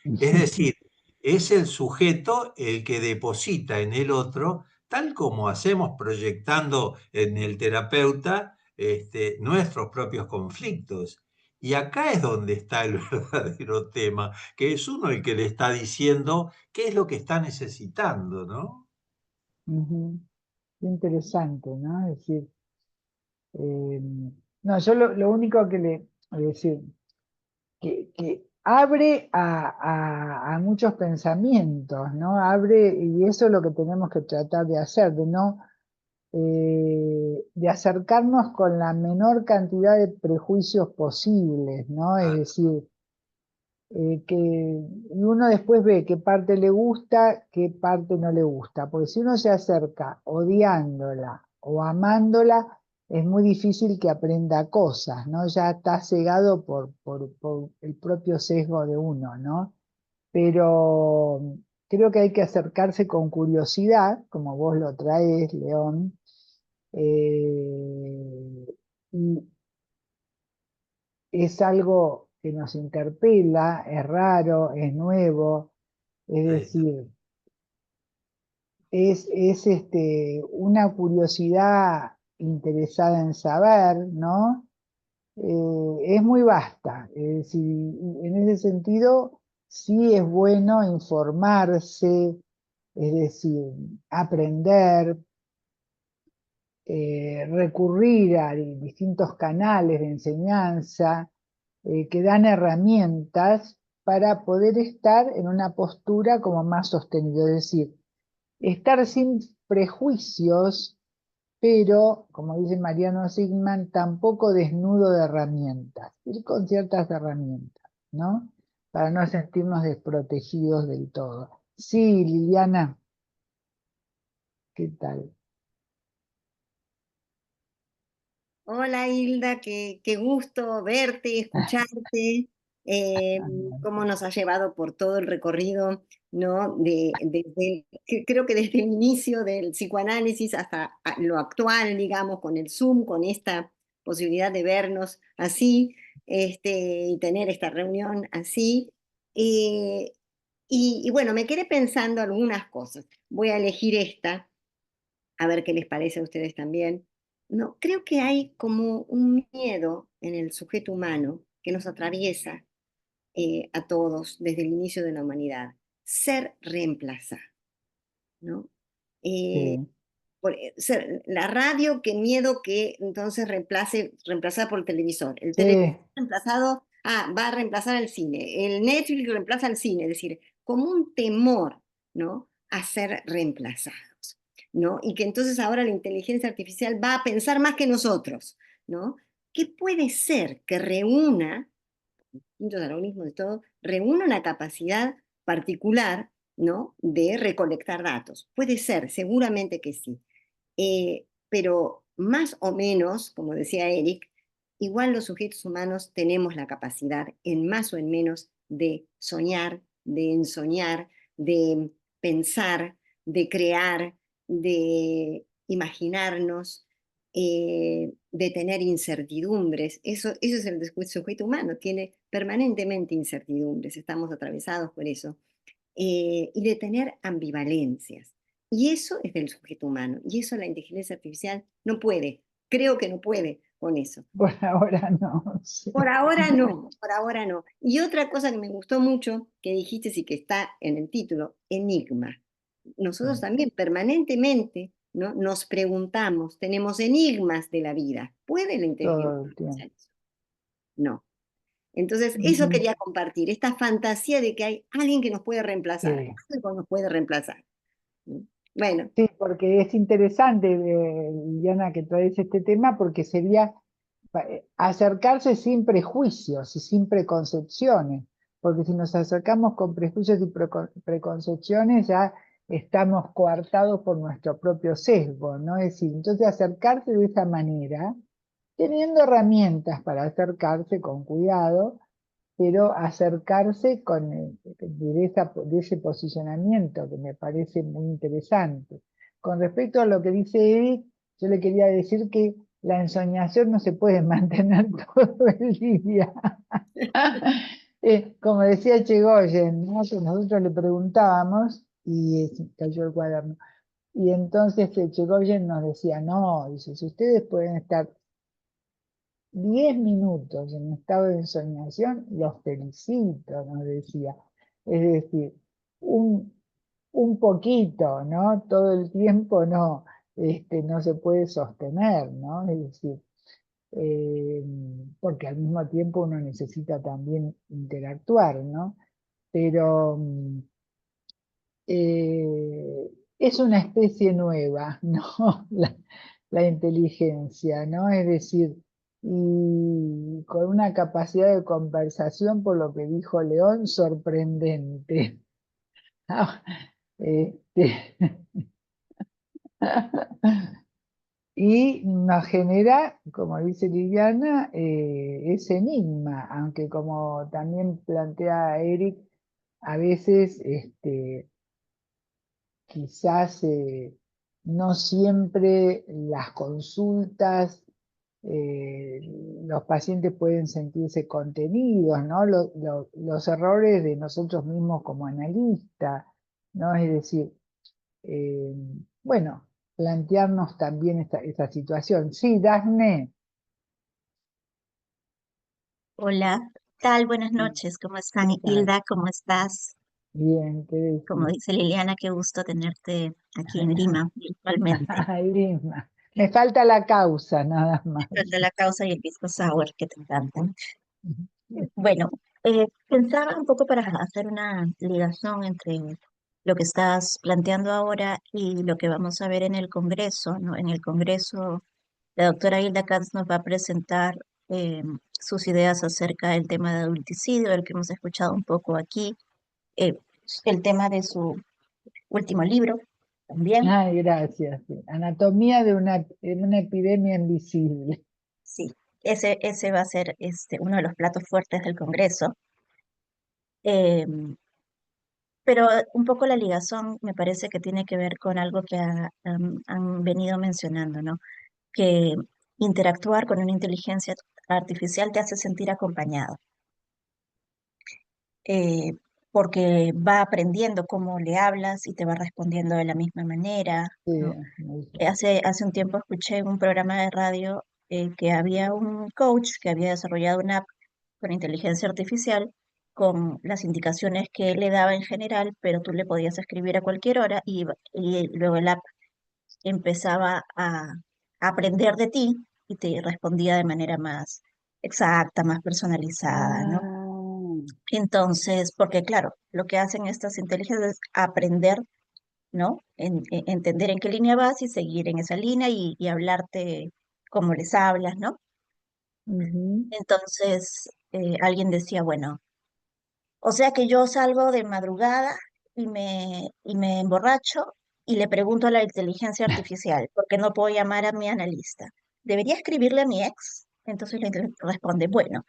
Es decir, es el sujeto el que deposita en el otro, tal como hacemos proyectando en el terapeuta nuestros propios conflictos. Y acá es donde está el verdadero tema, que es uno el que le está diciendo qué es lo que está necesitando, ¿no? Ujú. Qué interesante, ¿no? Es decir, eh, no, yo lo único que le, es decir, que abre a muchos pensamientos, ¿no? Abre, y eso es lo que tenemos que tratar de hacer, de no, de acercarnos con la menor cantidad de prejuicios posibles, ¿no? Es decir, que y uno después ve qué parte le gusta, qué parte no le gusta, porque si uno se acerca odiándola o amándola, es muy difícil que aprenda cosas, ¿no? Ya está cegado por el propio sesgo de uno, ¿no? Pero creo que hay que acercarse con curiosidad, como vos lo traes, León, y es algo que nos interpela, es raro, es nuevo, es decir, es una curiosidad interesada en saber, ¿no? Es muy vasta, es decir, en ese sentido sí es bueno informarse, es decir, aprender, recurrir a distintos canales de enseñanza que dan herramientas para poder estar en una postura como más sostenida, es decir, estar sin prejuicios, pero, como dice Mariano Sigman, tampoco desnudo de herramientas, ir con ciertas herramientas, ¿no? Para no sentirnos desprotegidos del todo. Sí, Liliana, ¿qué tal? Hola Hilda, qué gusto verte, escucharte, eh, cómo nos ha llevado por todo el recorrido, ¿no? Creo que desde el inicio del psicoanálisis hasta lo actual, digamos, con el Zoom, con esta posibilidad de vernos así, y tener esta reunión así. eh, y bueno, me quedé pensando algunas cosas. Voy a elegir esta a ver qué les parece a ustedes también. No, creo que hay como un miedo en el sujeto humano que nos atraviesa a todos desde el inicio de la humanidad, ser reemplazado, ¿no? Eh, Sí, la radio, qué miedo que entonces reemplazada por el televisor. El televisor sí, reemplazado, va a reemplazar al cine. El Netflix reemplaza al cine, es decir, como un temor, ¿no? A ser reemplazados, ¿no? Y que entonces ahora la inteligencia artificial va a pensar más que nosotros, ¿no? ¿Qué puede ser que reúna, distintos algoritmos de todo, reúna una capacidad particular, ¿no? De recolectar datos? Puede ser, seguramente que sí. Pero más o menos, como decía Eric, igual los sujetos humanos tenemos la capacidad, en más o en menos, de soñar, de ensoñar, de pensar, de crear, de imaginarnos, de tener incertidumbres. Eso es el sujeto humano, tiene permanentemente incertidumbres, estamos atravesados por eso, y de tener ambivalencias. Y eso es del sujeto humano, y eso la inteligencia artificial no puede, creo que no puede con eso. por ahora no. Sí. Por ahora no, por ahora no. Y otra cosa que me gustó mucho que dijiste y que está en el título, enigma. Nosotros también permanentemente, ¿no? Nos preguntamos, tenemos enigmas de la vida. ¿Puede la inteligencia Todo el tiempo. artificial eso? No. Entonces, eso Ujú. quería compartir, esta fantasía de que hay alguien que nos puede reemplazar, Sí. algo nos puede reemplazar. Bueno, Sí, porque es interesante, Liliana, que traes este tema, porque sería acercarse sin prejuicios y sin preconcepciones, porque si nos acercamos con prejuicios y preconcepciones ya estamos coartados por nuestro propio sesgo, ¿no? Es decir, entonces acercarse de esa manera, teniendo herramientas para acercarse con cuidado, pero acercarse de ese posicionamiento que me parece muy interesante. Con respecto a lo que dice Edith, yo le quería decir que la ensoñación no se puede mantener todo el día. Como decía Chegoyen, ¿no? Que nosotros le preguntábamos, y cayó el cuaderno, y entonces Chegoyen nos decía, no, dice, si ustedes pueden estar 10 minutos en estado de ensoñación, los felicito, nos decía. Es decir, un, un poquito, ¿no? Todo el tiempo no, no se puede sostener, ¿no? Es decir, eh, porque al mismo tiempo uno necesita también interactuar, ¿no? Pero es una especie nueva, ¿no? La inteligencia, ¿no? Es decir, y con una capacidad de conversación, por lo que dijo León, sorprendente. Ah, este, y nos genera, como dice Liliana, ese enigma, aunque como también plantea Eric, a veces quizás no siempre las consultas, los pacientes pueden sentirse contenidos, ¿no? Los errores de nosotros mismos como analistas, ¿no? Es decir, eh, bueno, plantearnos también esta situación. Sí, Dafne. Hola, ¿qué tal? Buenas Sí, noches, ¿cómo están? ¿qué tal? Hilda, ¿cómo estás? Bien, ¿qué Como decís? dice Liliana, qué gusto tenerte aquí en Lima, virtualmente. Lima. Me falta la causa, nada más. Falta la causa y el pisco sour que te encantan. Bueno, pensaba un poco para hacer una ligación entre lo que estás planteando ahora y lo que vamos a ver en el Congreso, ¿no? En el Congreso, la doctora Hilda Katz nos va a presentar eh, sus ideas acerca del tema de adulticidio, del que hemos escuchado un poco aquí, eh, el tema de su último libro también. Ay, gracias. Sí. Anatomía de una epidemia invisible. Sí, ese va a ser uno de los platos fuertes del Congreso. Eh, pero un poco la ligación me parece que tiene que ver con algo que han venido mencionando, ¿no? Que interactuar con una inteligencia artificial te hace sentir acompañado, eh, porque va aprendiendo cómo le hablas y te va respondiendo de la misma manera, Sí, ¿no? me gusta. Hace un tiempo escuché en un programa de radio que había un coach que había desarrollado una app con inteligencia artificial con las indicaciones que él le daba en general, pero tú le podías escribir a cualquier hora y luego el app empezaba a aprender de ti y te respondía de manera más exacta, más personalizada, ¿no? Ah, Entonces, porque claro, lo que hacen estas inteligencias es aprender, ¿no? Entender en qué línea vas y seguir en esa línea y hablarte como les hablas, ¿no? ujú. Entonces, alguien decía, bueno, o sea que yo salgo de madrugada y me emborracho y le pregunto a la inteligencia artificial, porque no puedo llamar a mi analista. ¿Debería escribirle a mi ex? Entonces le responde, bueno,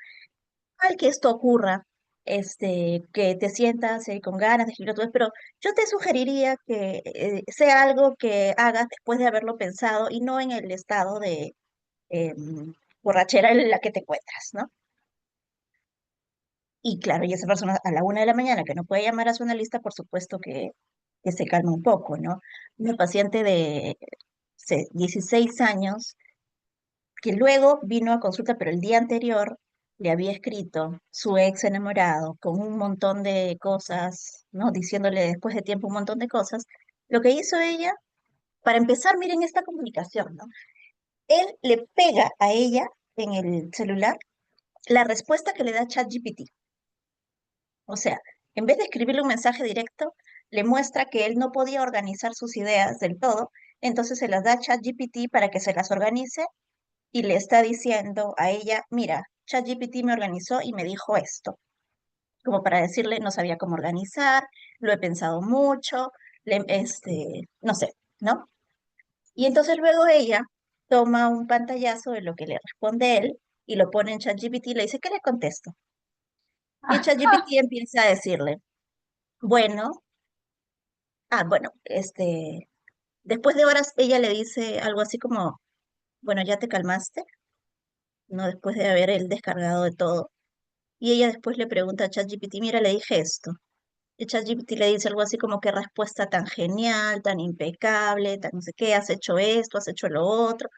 al que esto ocurra, que te sientas con ganas de escribir otra vez, pero yo te sugeriría que sea algo que hagas después de haberlo pensado y no en el estado de borrachera en la que te encuentras, ¿no? Y claro, y esa persona a la 1 de la mañana que no puede llamar a su analista, por supuesto que se calma un poco, ¿no? Una paciente de 16 años que luego vino a consulta, pero el día anterior le había escrito su ex enamorado con un montón de cosas, ¿no? Diciéndole después de tiempo un montón de cosas. Lo que hizo ella, para empezar, miren esta comunicación, ¿no? Él le pega a ella en el celular la respuesta que le da ChatGPT. O sea, en vez de escribirle un mensaje directo, le muestra que él no podía organizar sus ideas del todo, entonces se las da a ChatGPT para que se las organice y le está diciendo a ella, mira, ChatGPT me organizó y me dijo esto, como para decirle, no sabía cómo organizar, lo he pensado mucho, no sé, ¿no? Y entonces luego ella toma un pantallazo de lo que le responde él y lo pone en ChatGPT y le dice, ¿qué le contesto? Y ChatGPT empieza a decirle, bueno, bueno, después de horas ella le dice algo así como, bueno, ya te calmaste, ¿no? Después de haber él descargado de todo. Y ella después le pregunta a ChatGPT, mira, le dije esto. Y ChatGPT le dice algo así como qué respuesta tan genial, tan impecable, tan no sé qué, has hecho esto, has hecho lo otro.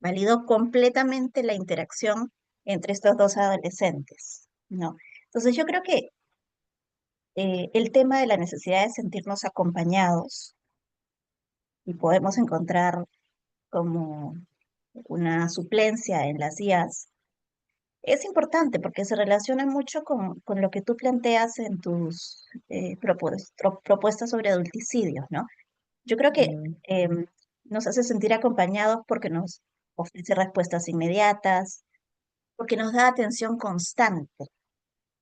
Validó completamente la interacción entre estos dos adolescentes, ¿no? Entonces yo creo que el tema de la necesidad de sentirnos acompañados y podemos encontrar como una suplencia en las IAs es importante porque se relaciona mucho con lo que tú planteas en tus propuestas sobre adulticidios, ¿no? Yo creo que Mm, nos hace sentir acompañados porque nos ofrece respuestas inmediatas, porque nos da atención constante.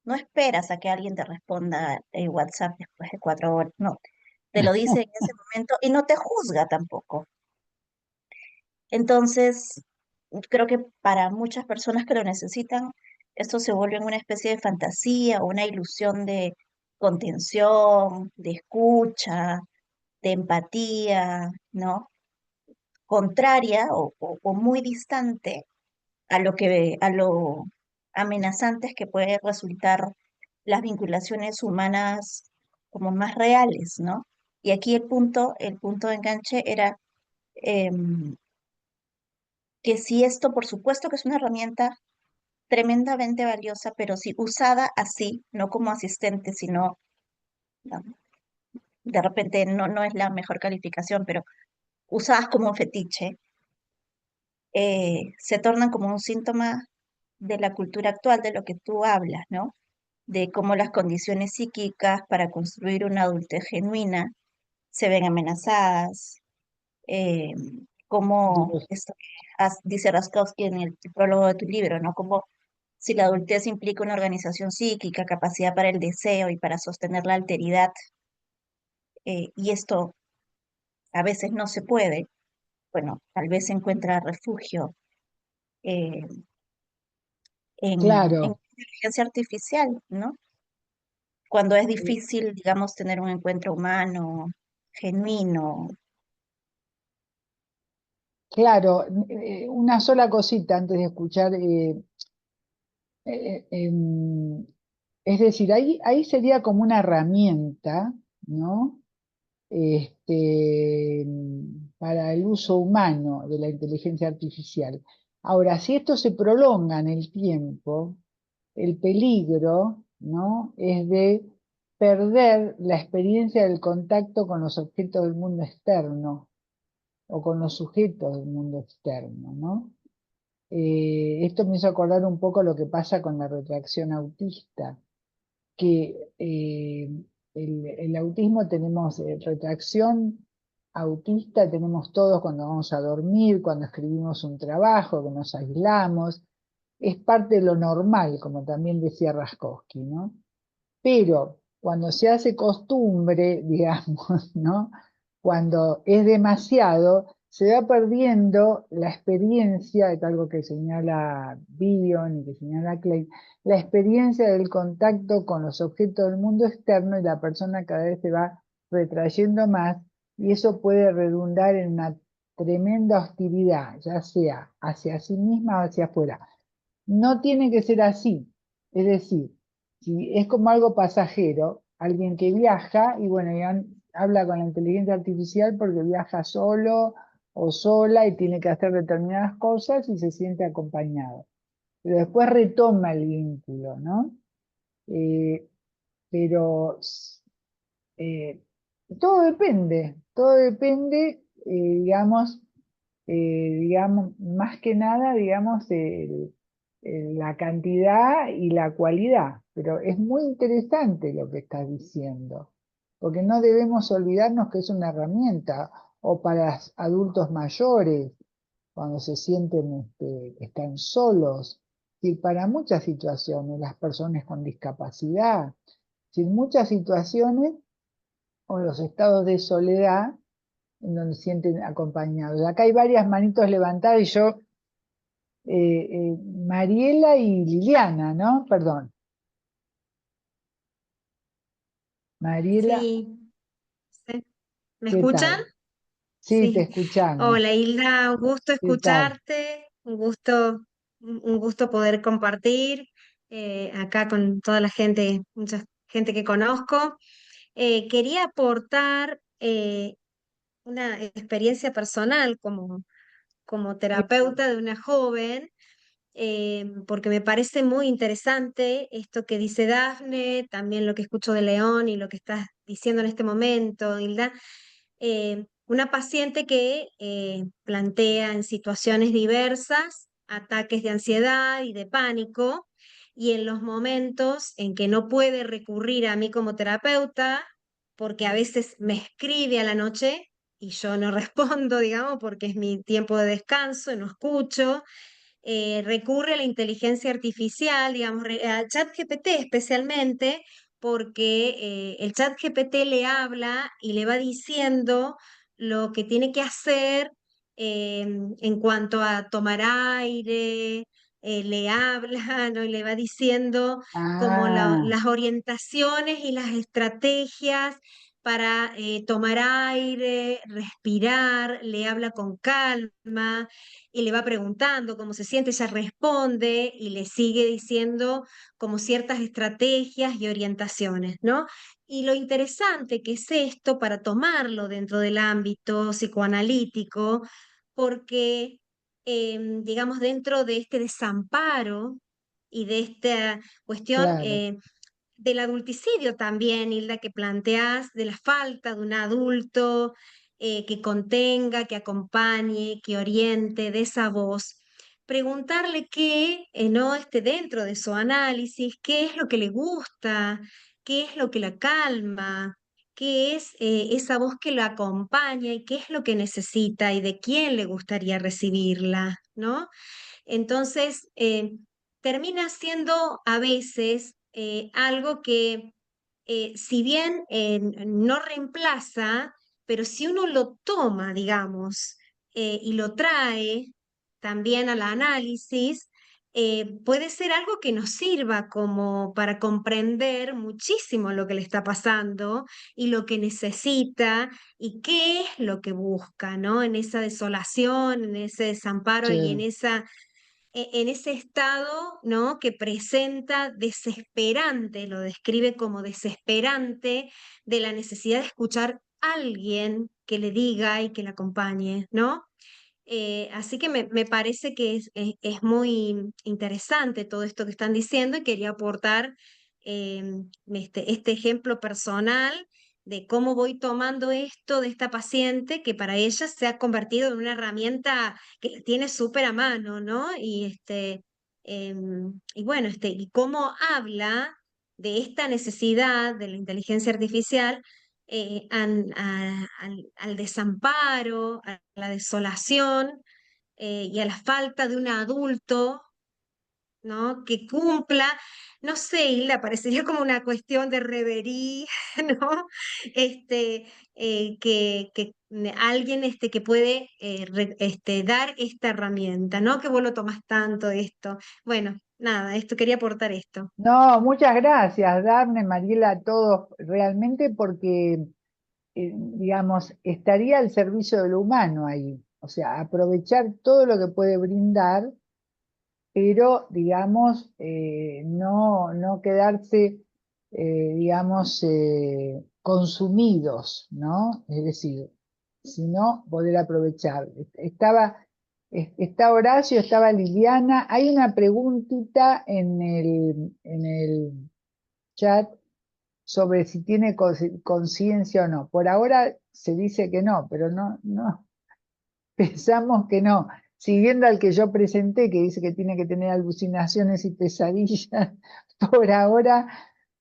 No esperas a que alguien te responda en WhatsApp después de 4 horas, no, te lo dice en ese momento y no te juzga tampoco. Entonces, creo que para muchas personas que lo necesitan, esto se vuelve una especie de fantasía o una ilusión de contención, de escucha, de empatía, ¿no? Contraria o muy distante a lo amenazantes que puede resultar las vinculaciones humanas como más reales, ¿no? Y aquí el punto de enganche era que si esto, por supuesto que es una herramienta tremendamente valiosa, pero si usada así, no como asistente, sino, no, de repente no es la mejor calificación, pero usadas como un fetiche, se tornan como un síntoma de la cultura actual, de lo que tú hablas, ¿no? De cómo las condiciones psíquicas para construir una adultez genuina se ven amenazadas, eh, como Dios, esto que dice Raskowski en el prólogo de tu libro, ¿no? Como si la adultez implica una organización psíquica, capacidad para el deseo y para sostener la alteridad, y esto a veces no se puede, bueno, tal vez se encuentra refugio eh, en claro, inteligencia artificial, ¿no? Cuando es eh, difícil, digamos, tener un encuentro humano, genuino. claro. Una sola cosita antes de escuchar. Es decir, ahí sería como una herramienta, ¿no? Este, para el uso humano de la inteligencia artificial. Ahora, si esto se prolonga en el tiempo, el peligro, ¿no? Es de perder la experiencia del contacto con los objetos del mundo externo o con los sujetos del mundo externo, ¿no? Esto me hizo acordar un poco lo que pasa con la retracción autista, que el autismo tenemos retracción autista, tenemos todos cuando vamos a dormir, cuando escribimos un trabajo, que nos aislamos, es parte de lo normal, como también decía Raskowski, ¿no? Pero cuando se hace costumbre, digamos, ¿no? Cuando es demasiado, se va perdiendo la experiencia, es algo que señala Bion y que señala Klein, la experiencia del contacto con los objetos del mundo externo, y la persona cada vez se va retrayendo más, y eso puede redundar en una tremenda hostilidad, ya sea hacia sí misma o hacia afuera. No tiene que ser así, es decir, si es como algo pasajero, alguien que viaja y bueno, ya habla con la inteligencia artificial porque viaja solo o sola y tiene que hacer determinadas cosas y se siente acompañado. Pero después retoma el vínculo, ¿no? Eh, pero eh, todo depende, digamos, más que nada, digamos, la cantidad y la cualidad. Pero es muy interesante lo que estás diciendo, porque no debemos olvidarnos que es una herramienta, o para adultos mayores, cuando se sienten, que están solos, y para muchas situaciones, las personas con discapacidad, sin muchas situaciones, o los estados de soledad, en donde se sienten acompañados. Acá hay varias manitos levantadas y yo, Mariela y Liliana, ¿no? Perdón. Mariela, Sí, sí. ¿Me ¿qué escuchan? tal? Sí, te Sí. escuchamos. Hola Hilda, un gusto ¿Qué tal? escucharte, un gusto poder compartir acá con toda la gente, mucha gente que conozco. Quería aportar una experiencia personal como terapeuta de una joven, porque me parece muy interesante esto que dice Dafne, también lo que escucho de León y lo que estás diciendo en este momento, Hilda. Una paciente que plantea en situaciones diversas ataques de ansiedad y de pánico, y en los momentos en que no puede recurrir a mí como terapeuta, porque a veces me escribe a la noche y yo no respondo, digamos, porque es mi tiempo de descanso y no escucho, recurre a la inteligencia artificial, digamos, al chat GPT especialmente, porque el chat GPT le habla y le va diciendo lo que tiene que hacer en cuanto a tomar aire, le habla, ¿no? Y le va diciendo como Ah, las orientaciones y las estrategias para tomar aire, respirar, le habla con calma y le va preguntando cómo se siente, ella responde y le sigue diciendo como ciertas estrategias y orientaciones, ¿no? Y lo interesante que es esto para tomarlo dentro del ámbito psicoanalítico, porque, digamos, dentro de este desamparo y de esta cuestión Claro, del adulticidio también, Hilda, que planteás, de la falta de un adulto que contenga, que acompañe, que oriente, de esa voz. Preguntarle qué, no esté dentro de su análisis, qué es lo que le gusta, qué es lo que la calma, qué es esa voz que lo acompaña y qué es lo que necesita y de quién le gustaría recibirla, ¿no? Entonces, termina siendo a veces algo que, si bien no reemplaza, pero si uno lo toma, digamos, y lo trae también al análisis, puede ser algo que nos sirva como para comprender muchísimo lo que le está pasando y lo que necesita y qué es lo que busca, ¿no? En esa desolación, en ese desamparo y en sí, esa en ese estado, ¿no? Que presenta desesperante, lo describe como desesperante, de la necesidad de escuchar a alguien que le diga y que le acompañe, ¿no? Así que me parece que es muy interesante todo esto que están diciendo y quería aportar este ejemplo personal de cómo voy tomando esto de esta paciente que para ella se ha convertido en una herramienta que la tiene súper a mano, ¿no? Y bueno, y cómo habla de esta necesidad de la inteligencia artificial al desamparo, a la desolación y a la falta de un adulto, ¿no? Que cumpla, no sé, Hilda, parecería como una cuestión de reverie, ¿no? Alguien que puede dar esta herramienta, ¿no? Que vos lo tomás tanto esto. Bueno, nada, esto quería aportar esto. no, muchas gracias, Daphne, Mariela, a todos, realmente porque, digamos, estaría al servicio de lo humano ahí, o sea, aprovechar todo lo que puede brindar, pero, digamos, no quedarse, digamos, consumidos, ¿no? Es decir, sino poder aprovechar. Está Horacio, estaba Liliana. Hay una preguntita en el chat sobre si tiene conciencia o no. Por ahora se dice que no, pero no, pensamos que no. Siguiendo al que yo presenté, que dice que tiene que tener alucinaciones y pesadillas, por ahora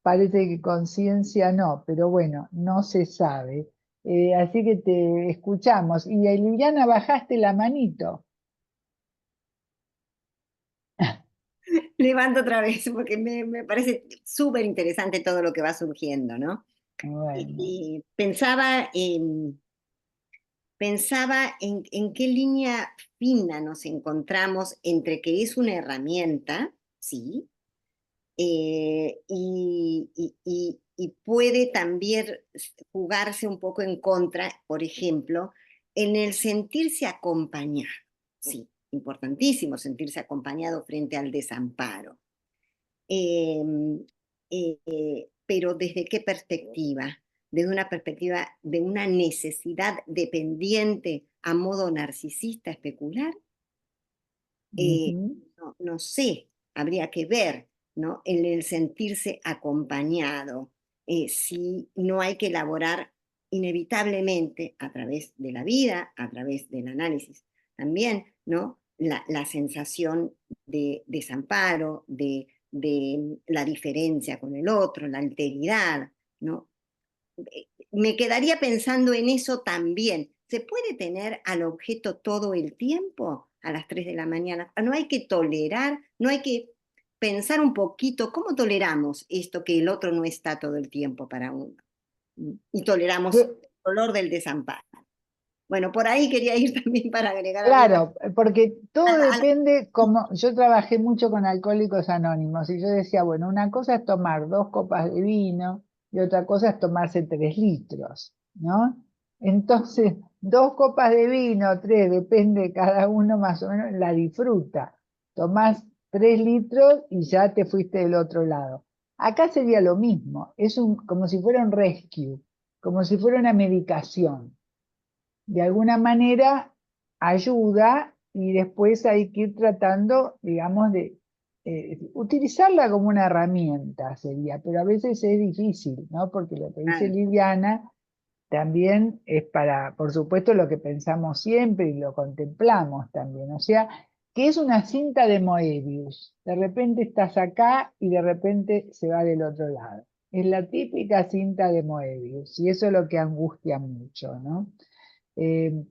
parece que conciencia no, pero bueno, no se sabe. Así que te escuchamos. Y Liliana, bajaste la manito. Levanto otra vez porque me parece súper interesante todo lo que va surgiendo, ¿no? Bueno, Pensaba en qué línea fina nos encontramos entre que es una herramienta, sí, y puede también jugarse un poco en contra, por ejemplo, en el sentirse acompañado. Sí, importantísimo sentirse acompañado frente al desamparo. Pero ¿desde qué perspectiva? Desde una perspectiva de una necesidad dependiente a modo narcisista especular. ujú, No sé, habría que ver, ¿no? En el sentirse acompañado, si no hay que elaborar inevitablemente a través de la vida, a través del análisis también, ¿no? La sensación de desamparo, de la diferencia con el otro, la alteridad, ¿no? Me quedaría pensando en eso también. ¿Se puede tener al objeto todo el tiempo a las 3 de la mañana? No hay que tolerar, no hay que pensar un poquito cómo toleramos esto que el otro no está todo el tiempo para uno. Y toleramos que- el dolor del desamparo. Bueno, por ahí quería ir también para agregar algunas claro, porque todo a la- depende, como yo trabajé mucho con Alcohólicos Anónimos y yo decía, bueno, una cosa es tomar 2 copas de vino y otra cosa es tomarse 3 litros, ¿no? Entonces, 2 copas de vino, 3, depende cada uno más o menos, la disfruta. Tomás 3 litros y ya te fuiste del otro lado. Acá sería lo mismo, es como si fuera un rescue, como si fuera una medicación. De alguna manera ayuda y después hay que ir tratando, digamos, de utilizarla como una herramienta sería, pero a veces es difícil, ¿no? Porque lo que dice Liliana también es para, por supuesto, lo que pensamos siempre y lo contemplamos también, o sea, que es una cinta de Moebius. De repente estás acá y de repente se va del otro lado. Es la típica cinta de Moebius y eso es lo que angustia mucho, ¿no? Eh,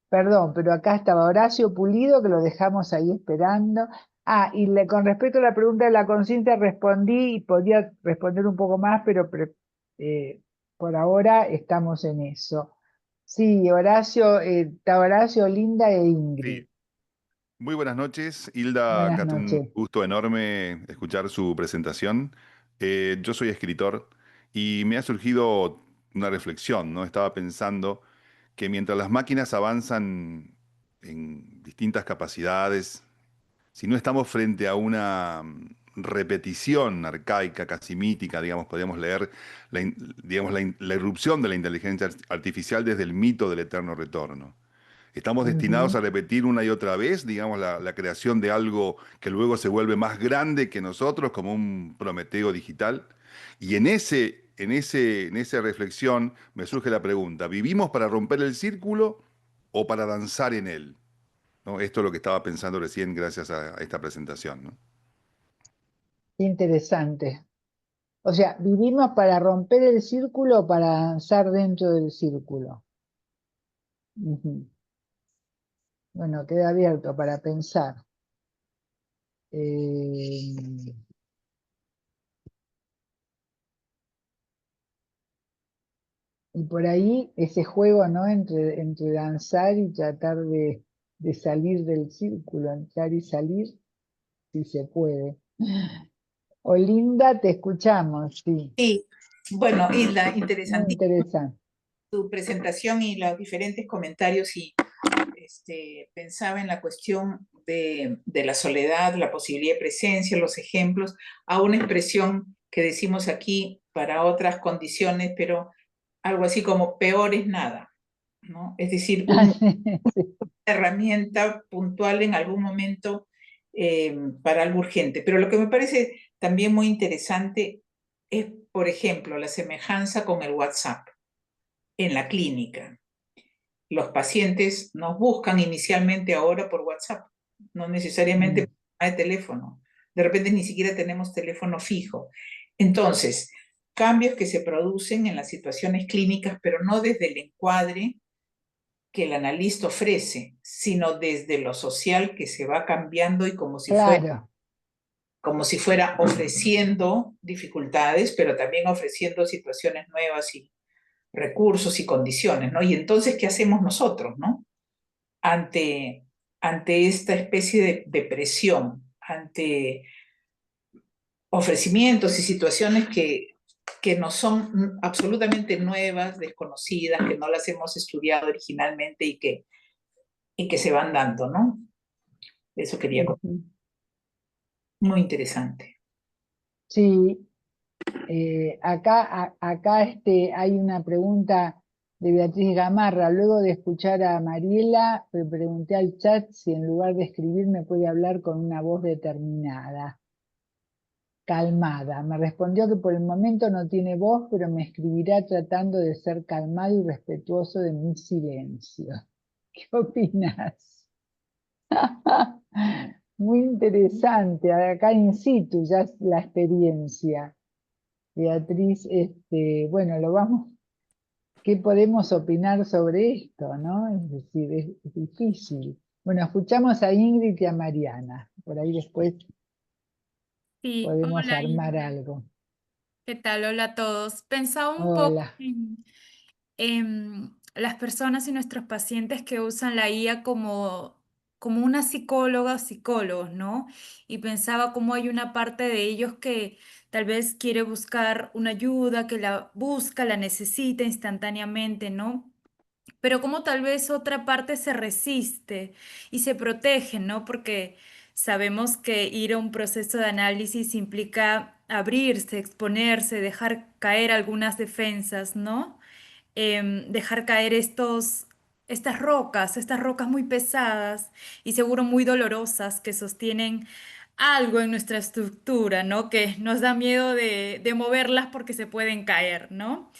Perdón, pero acá estaba Horacio Pulido, que lo dejamos ahí esperando. Ah, y con respecto a la pregunta de la conciencia respondí y podía responder un poco más, pero por ahora estamos en eso. Sí, Horacio, está Horacio, Linda e Ingrid. Sí. Muy buenas noches, Hilda. Buenas Cat, un noches. gusto enorme escuchar su presentación. Yo soy escritor y me ha surgido una reflexión, ¿no? Estaba pensando que mientras las máquinas avanzan en distintas capacidades, si no estamos frente a una repetición arcaica, casi mítica, digamos, podríamos leer la irrupción de la inteligencia artificial desde el mito del eterno retorno. Estamos destinados Ujú. a repetir una y otra vez, digamos, la creación de algo que luego se vuelve más grande que nosotros, como un Prometeo digital. Y en esa reflexión me surge la pregunta, ¿vivimos para romper el círculo o para danzar en él? ¿No? Esto es lo que estaba pensando recién gracias a esta presentación, ¿no? Interesante. O sea, ¿vivimos para romper el círculo o para danzar dentro del círculo? Ujú. Bueno, queda abierto para pensar. Eh, y por ahí ese juego, ¿no? Entre danzar y tratar de salir del círculo, entrar y salir, si se puede. Olinda, te escuchamos, sí. Sí, bueno, Hilda, Muy interesantísima interesante. tu presentación y los diferentes comentarios y pensaba en la cuestión de la soledad, la posibilidad de presencia, los ejemplos, a una expresión que decimos aquí para otras condiciones, pero algo así como peor es nada, ¿no? Es decir, una Sí. herramienta puntual en algún momento para algo urgente. Pero lo que me parece también muy interesante es, por ejemplo, la semejanza con el WhatsApp en la clínica. Los pacientes nos buscan inicialmente ahora por WhatsApp, no necesariamente Mm, por de teléfono. De repente ni siquiera tenemos teléfono fijo. Entonces, cambios que se producen en las situaciones clínicas, pero no desde el encuadre que el analista ofrece, sino desde lo social que se va cambiando y claro. como si fuera ofreciendo dificultades, pero también ofreciendo situaciones nuevas y recursos y condiciones, ¿no? Y entonces, ¿qué hacemos nosotros, no? Ante, ante esta especie de presión, ante ofrecimientos y situaciones que nos son absolutamente nuevas, desconocidas, que no las hemos estudiado originalmente y que se van dando, ¿no? Eso quería contar. Ujú. Muy interesante. Sí, acá hay una pregunta de Beatriz Gamarra. Luego de escuchar a Mariela, le pregunté al chat si en lugar de escribir me puede hablar con una voz determinada, calmada. Me respondió que por el momento no tiene voz, pero me escribirá tratando de ser calmado y respetuoso de mi silencio. ¿Qué opinas? Muy interesante, acá in situ ya es la experiencia. Beatriz, bueno, ¿qué podemos opinar sobre esto, no? Es decir, es difícil. Bueno, escuchamos a Ingrid y a Mariana, por ahí después Sí, podemos hola armar Hilda. algo. ¿Qué tal? Hola a todos. Pensaba un poco Hola. en las personas y nuestros pacientes que usan la IA como como una psicóloga o psicólogos, ¿no? Y pensaba cómo hay una parte de ellos que tal vez quiere buscar una ayuda, que la busca, la necesita instantáneamente, ¿no? Pero como tal vez otra parte se resiste y se protege, ¿no? Porque sabemos que ir a un proceso de análisis implica abrirse, exponerse, dejar caer algunas defensas, ¿no? Dejar caer estas rocas muy pesadas y seguro muy dolorosas que sostienen algo en nuestra estructura, ¿no? Que nos da miedo de moverlas porque se pueden caer, ¿no?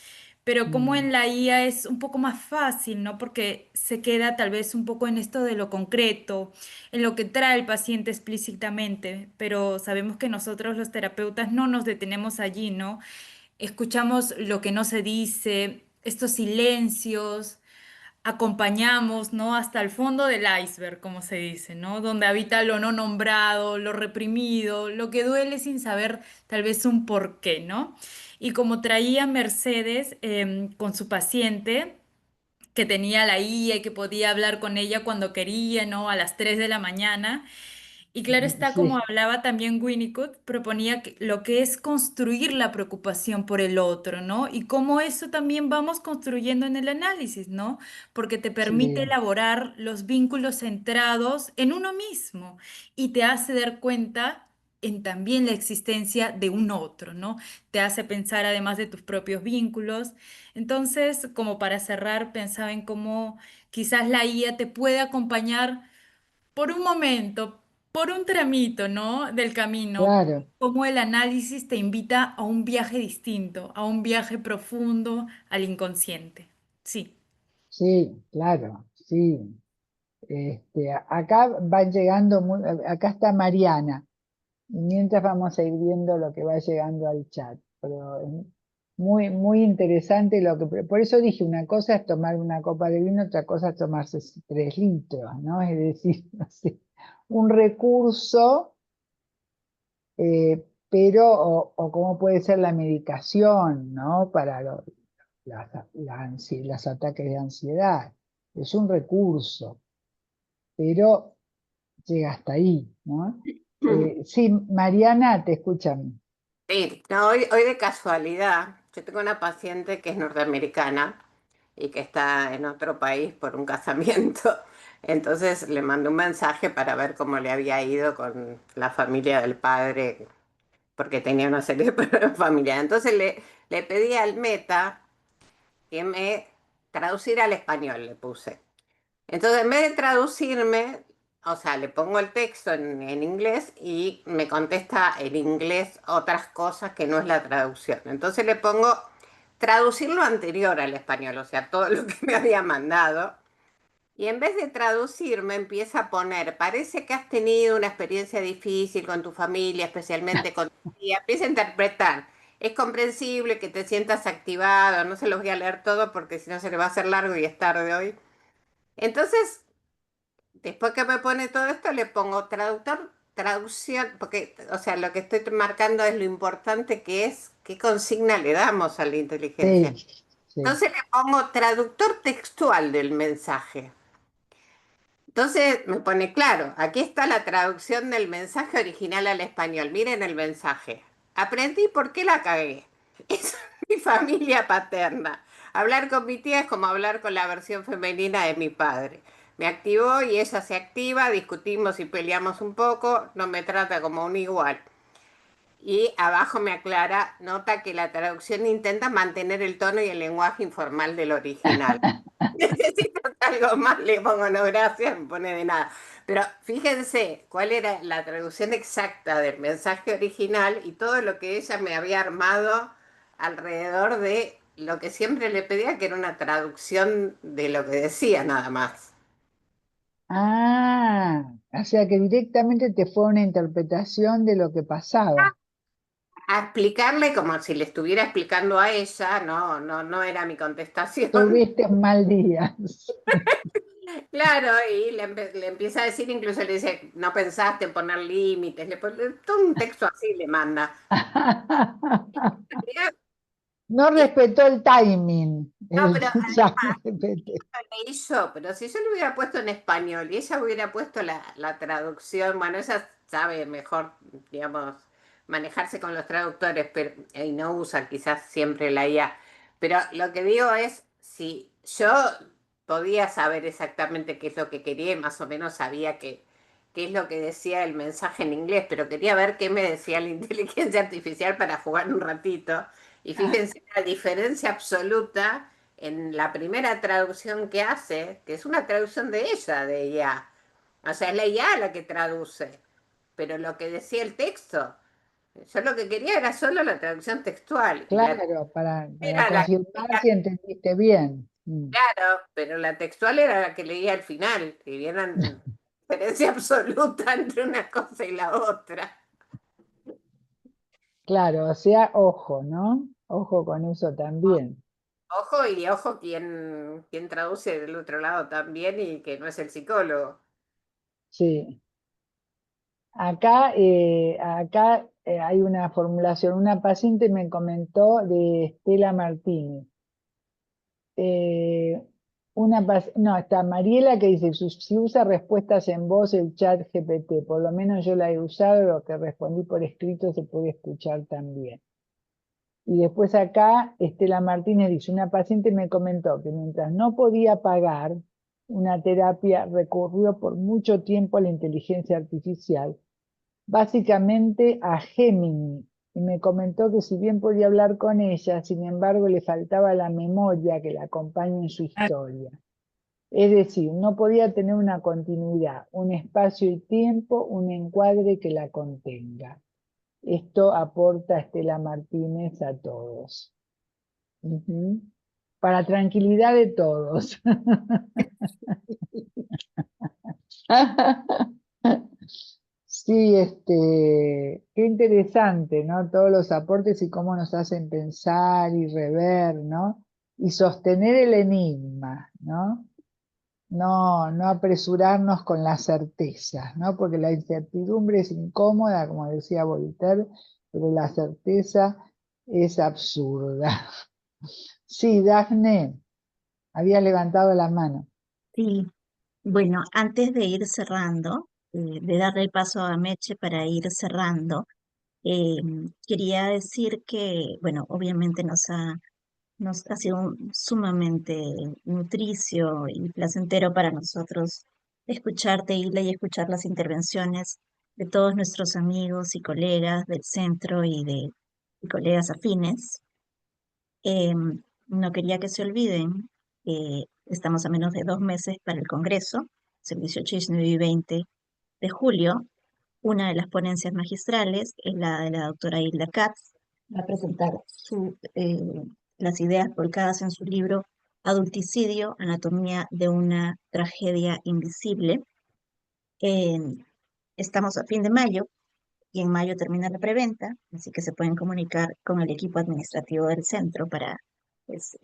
Pero como Mm, en la IA es un poco más fácil, ¿no? Porque se queda tal vez un poco en esto de lo concreto, en lo que trae el paciente explícitamente, pero sabemos que nosotros los terapeutas no nos detenemos allí, ¿no? Escuchamos lo que no se dice, estos silencios, acompañamos, ¿no? Hasta el fondo del iceberg, como se dice, ¿no? Donde habita lo no nombrado, lo reprimido, lo que duele sin saber tal vez un porqué, ¿no? Y como traía Mercedes con su paciente, que tenía la IA y que podía hablar con ella cuando quería, ¿no? A las 3 de la mañana. Y claro está, como sí, hablaba también Winnicott, proponía lo que es construir la preocupación por el otro, ¿no? Y cómo eso también vamos construyendo en el análisis, ¿no? Porque te permite sí, elaborar los vínculos centrados en uno mismo y te hace dar cuenta en también la existencia de un otro, ¿no? Te hace pensar además de tus propios vínculos. Entonces, como para cerrar, pensaba en cómo quizás la IA te puede acompañar por un momento, por un tramito, ¿no? Del camino, claro, cómo el análisis te invita a un viaje distinto, a un viaje profundo al inconsciente. Sí. sí, claro, sí. Acá van llegando, acá está Mariana, y mientras vamos a ir viendo lo que va llegando al chat. Pero es muy, muy interesante por eso dije, una cosa es tomar una copa de vino, otra cosa es tomarse 3 litros, ¿no? Es decir, no sé, un recurso, pero, o cómo puede ser la medicación, ¿no? Para los ataques de ansiedad. Es un recurso, pero llega hasta ahí, ¿no? Sí, Mariana, te escuchan. Sí, no, hoy de casualidad, yo tengo una paciente que es norteamericana y que está en otro país por un casamiento. Entonces le mandé un mensaje para ver cómo le había ido con la familia del padre, porque tenía una serie de problemas familiares. Entonces le pedí al Meta que me traduciera al español, le puse. Entonces, en vez de traducirme, o sea, le pongo el texto en inglés y me contesta en inglés otras cosas que no es la traducción. Entonces le pongo traducir lo anterior al español, o sea, todo lo que me había mandado. Y en vez de traducirme, empieza a poner, parece que has tenido una experiencia difícil con tu familia, especialmente con tu tía. Empieza a interpretar. Es comprensible que te sientas activado, no se los voy a leer todo porque si no se le va a hacer largo y es tarde hoy. Entonces, después que me pone todo esto, le pongo traductor, traducción, porque, o sea, lo que estoy marcando es lo importante que es qué consigna le damos a la inteligencia. Sí, sí. Entonces le pongo traductor textual del mensaje. Entonces me pone, claro, aquí está la traducción del mensaje original al español. Miren el mensaje. Aprendí por qué la cagué. Es mi familia paterna. Hablar con mi tía es como hablar con la versión femenina de mi padre. Me activó y ella se activa, discutimos y peleamos un poco, no me trata como un igual. Y abajo me aclara, nota que la traducción intenta mantener el tono y el lenguaje informal del original. Necesito algo más, le pongo no gracias, me pone de nada. Pero fíjense cuál era la traducción exacta del mensaje original y todo lo que ella me había armado alrededor de lo que siempre le pedía, que era una traducción de lo que decía nada más. Ah, o sea que directamente te fue una interpretación de lo que pasaba. A explicarle como si le estuviera explicando a ella, no, no, no era mi contestación. Tuviste un mal día. Claro, y le empieza a decir, incluso le dice, no pensaste en poner límites, le pone todo un texto así le manda. No respetó el timing. No, el pero además, ChatGPT. leí yo, pero si yo lo hubiera puesto en español y ella hubiera puesto la traducción, bueno, ella sabe mejor, digamos, manejarse con los traductores, pero, y no usa quizás siempre la IA. Pero lo que digo es, si yo podía saber exactamente qué es lo que quería y más o menos sabía qué es lo que decía el mensaje en inglés, pero quería ver qué me decía la inteligencia artificial para jugar un ratito. Y fíjense la diferencia absoluta en la primera traducción que hace, que es una traducción de ella, de IA. O sea, es la IA la que traduce, pero lo que decía el texto, yo lo que quería era solo la traducción textual. Y la Claro, para era la que confirmar leía, si entendiste bien. claro, pero la textual era la que leía al final, y vieran diferencia absoluta entre una cosa y la otra. Claro, o sea, ojo, ¿no? Ojo con eso también. Ojo y ojo quien traduce del otro lado también y que no es el psicólogo. Sí. Acá hay una formulación. Una paciente me comentó de Estela Martínez. No, está Mariela que dice, si usa respuestas en voz el chat GPT, por lo menos yo la he usado, lo que respondí por escrito se puede escuchar también. Y después acá Estela Martínez dice, una paciente me comentó que mientras no podía pagar una terapia, recurrió por mucho tiempo a la inteligencia artificial, básicamente a Gemini, y me comentó que si bien podía hablar con ella, sin embargo le faltaba la memoria que la acompaña en su historia. Es decir, no podía tener una continuidad, un espacio y tiempo, un encuadre que la contenga. Esto aporta Estela Martínez a todos. Ujú. Para tranquilidad de todos. Sí, qué interesante, ¿no? Todos los aportes y cómo nos hacen pensar y rever, ¿no? Y sostener el enigma, ¿no? No apresurarnos con las certezas, ¿no? Porque la incertidumbre es incómoda, como decía Voltaire, pero la certeza es absurda. Sí, Dafne, había levantado la mano. Sí, bueno, antes de ir cerrando, de darle el paso a Meche para ir cerrando, eh, quería decir que, bueno, obviamente nos ha sido sumamente nutricio y placentero para nosotros escucharte, Isla, y escuchar las intervenciones de todos nuestros amigos y colegas del centro y colegas afines. No quería que se olviden que estamos a menos de 2 meses para el Congreso, es el 18, 19 y 20 de julio. Una de las ponencias magistrales es la de la doctora Hilda Katz. Va a presentar las ideas volcadas en su libro Adulticidio, Anatomía de una tragedia invisible. Eh, Estamos a fin de mayo y en mayo termina la preventa, así que se pueden comunicar con el equipo administrativo del centro para pues,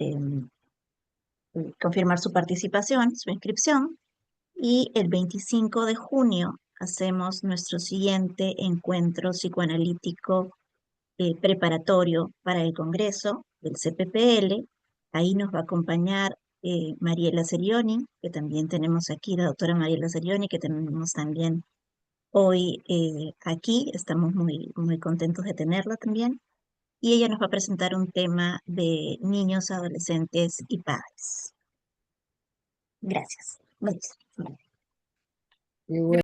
confirmar su participación, su inscripción. Y el 25 de junio hacemos nuestro siguiente encuentro psicoanalítico preparatorio para el Congreso del CPPL. Ahí nos va a acompañar Mariela Serioni, que también tenemos aquí, la doctora Mariela Serioni, que tenemos también hoy aquí. Estamos muy contentos de tenerla también. Y ella nos va a presentar un tema de niños, adolescentes y padres. Gracias. Gracias. Qué bueno.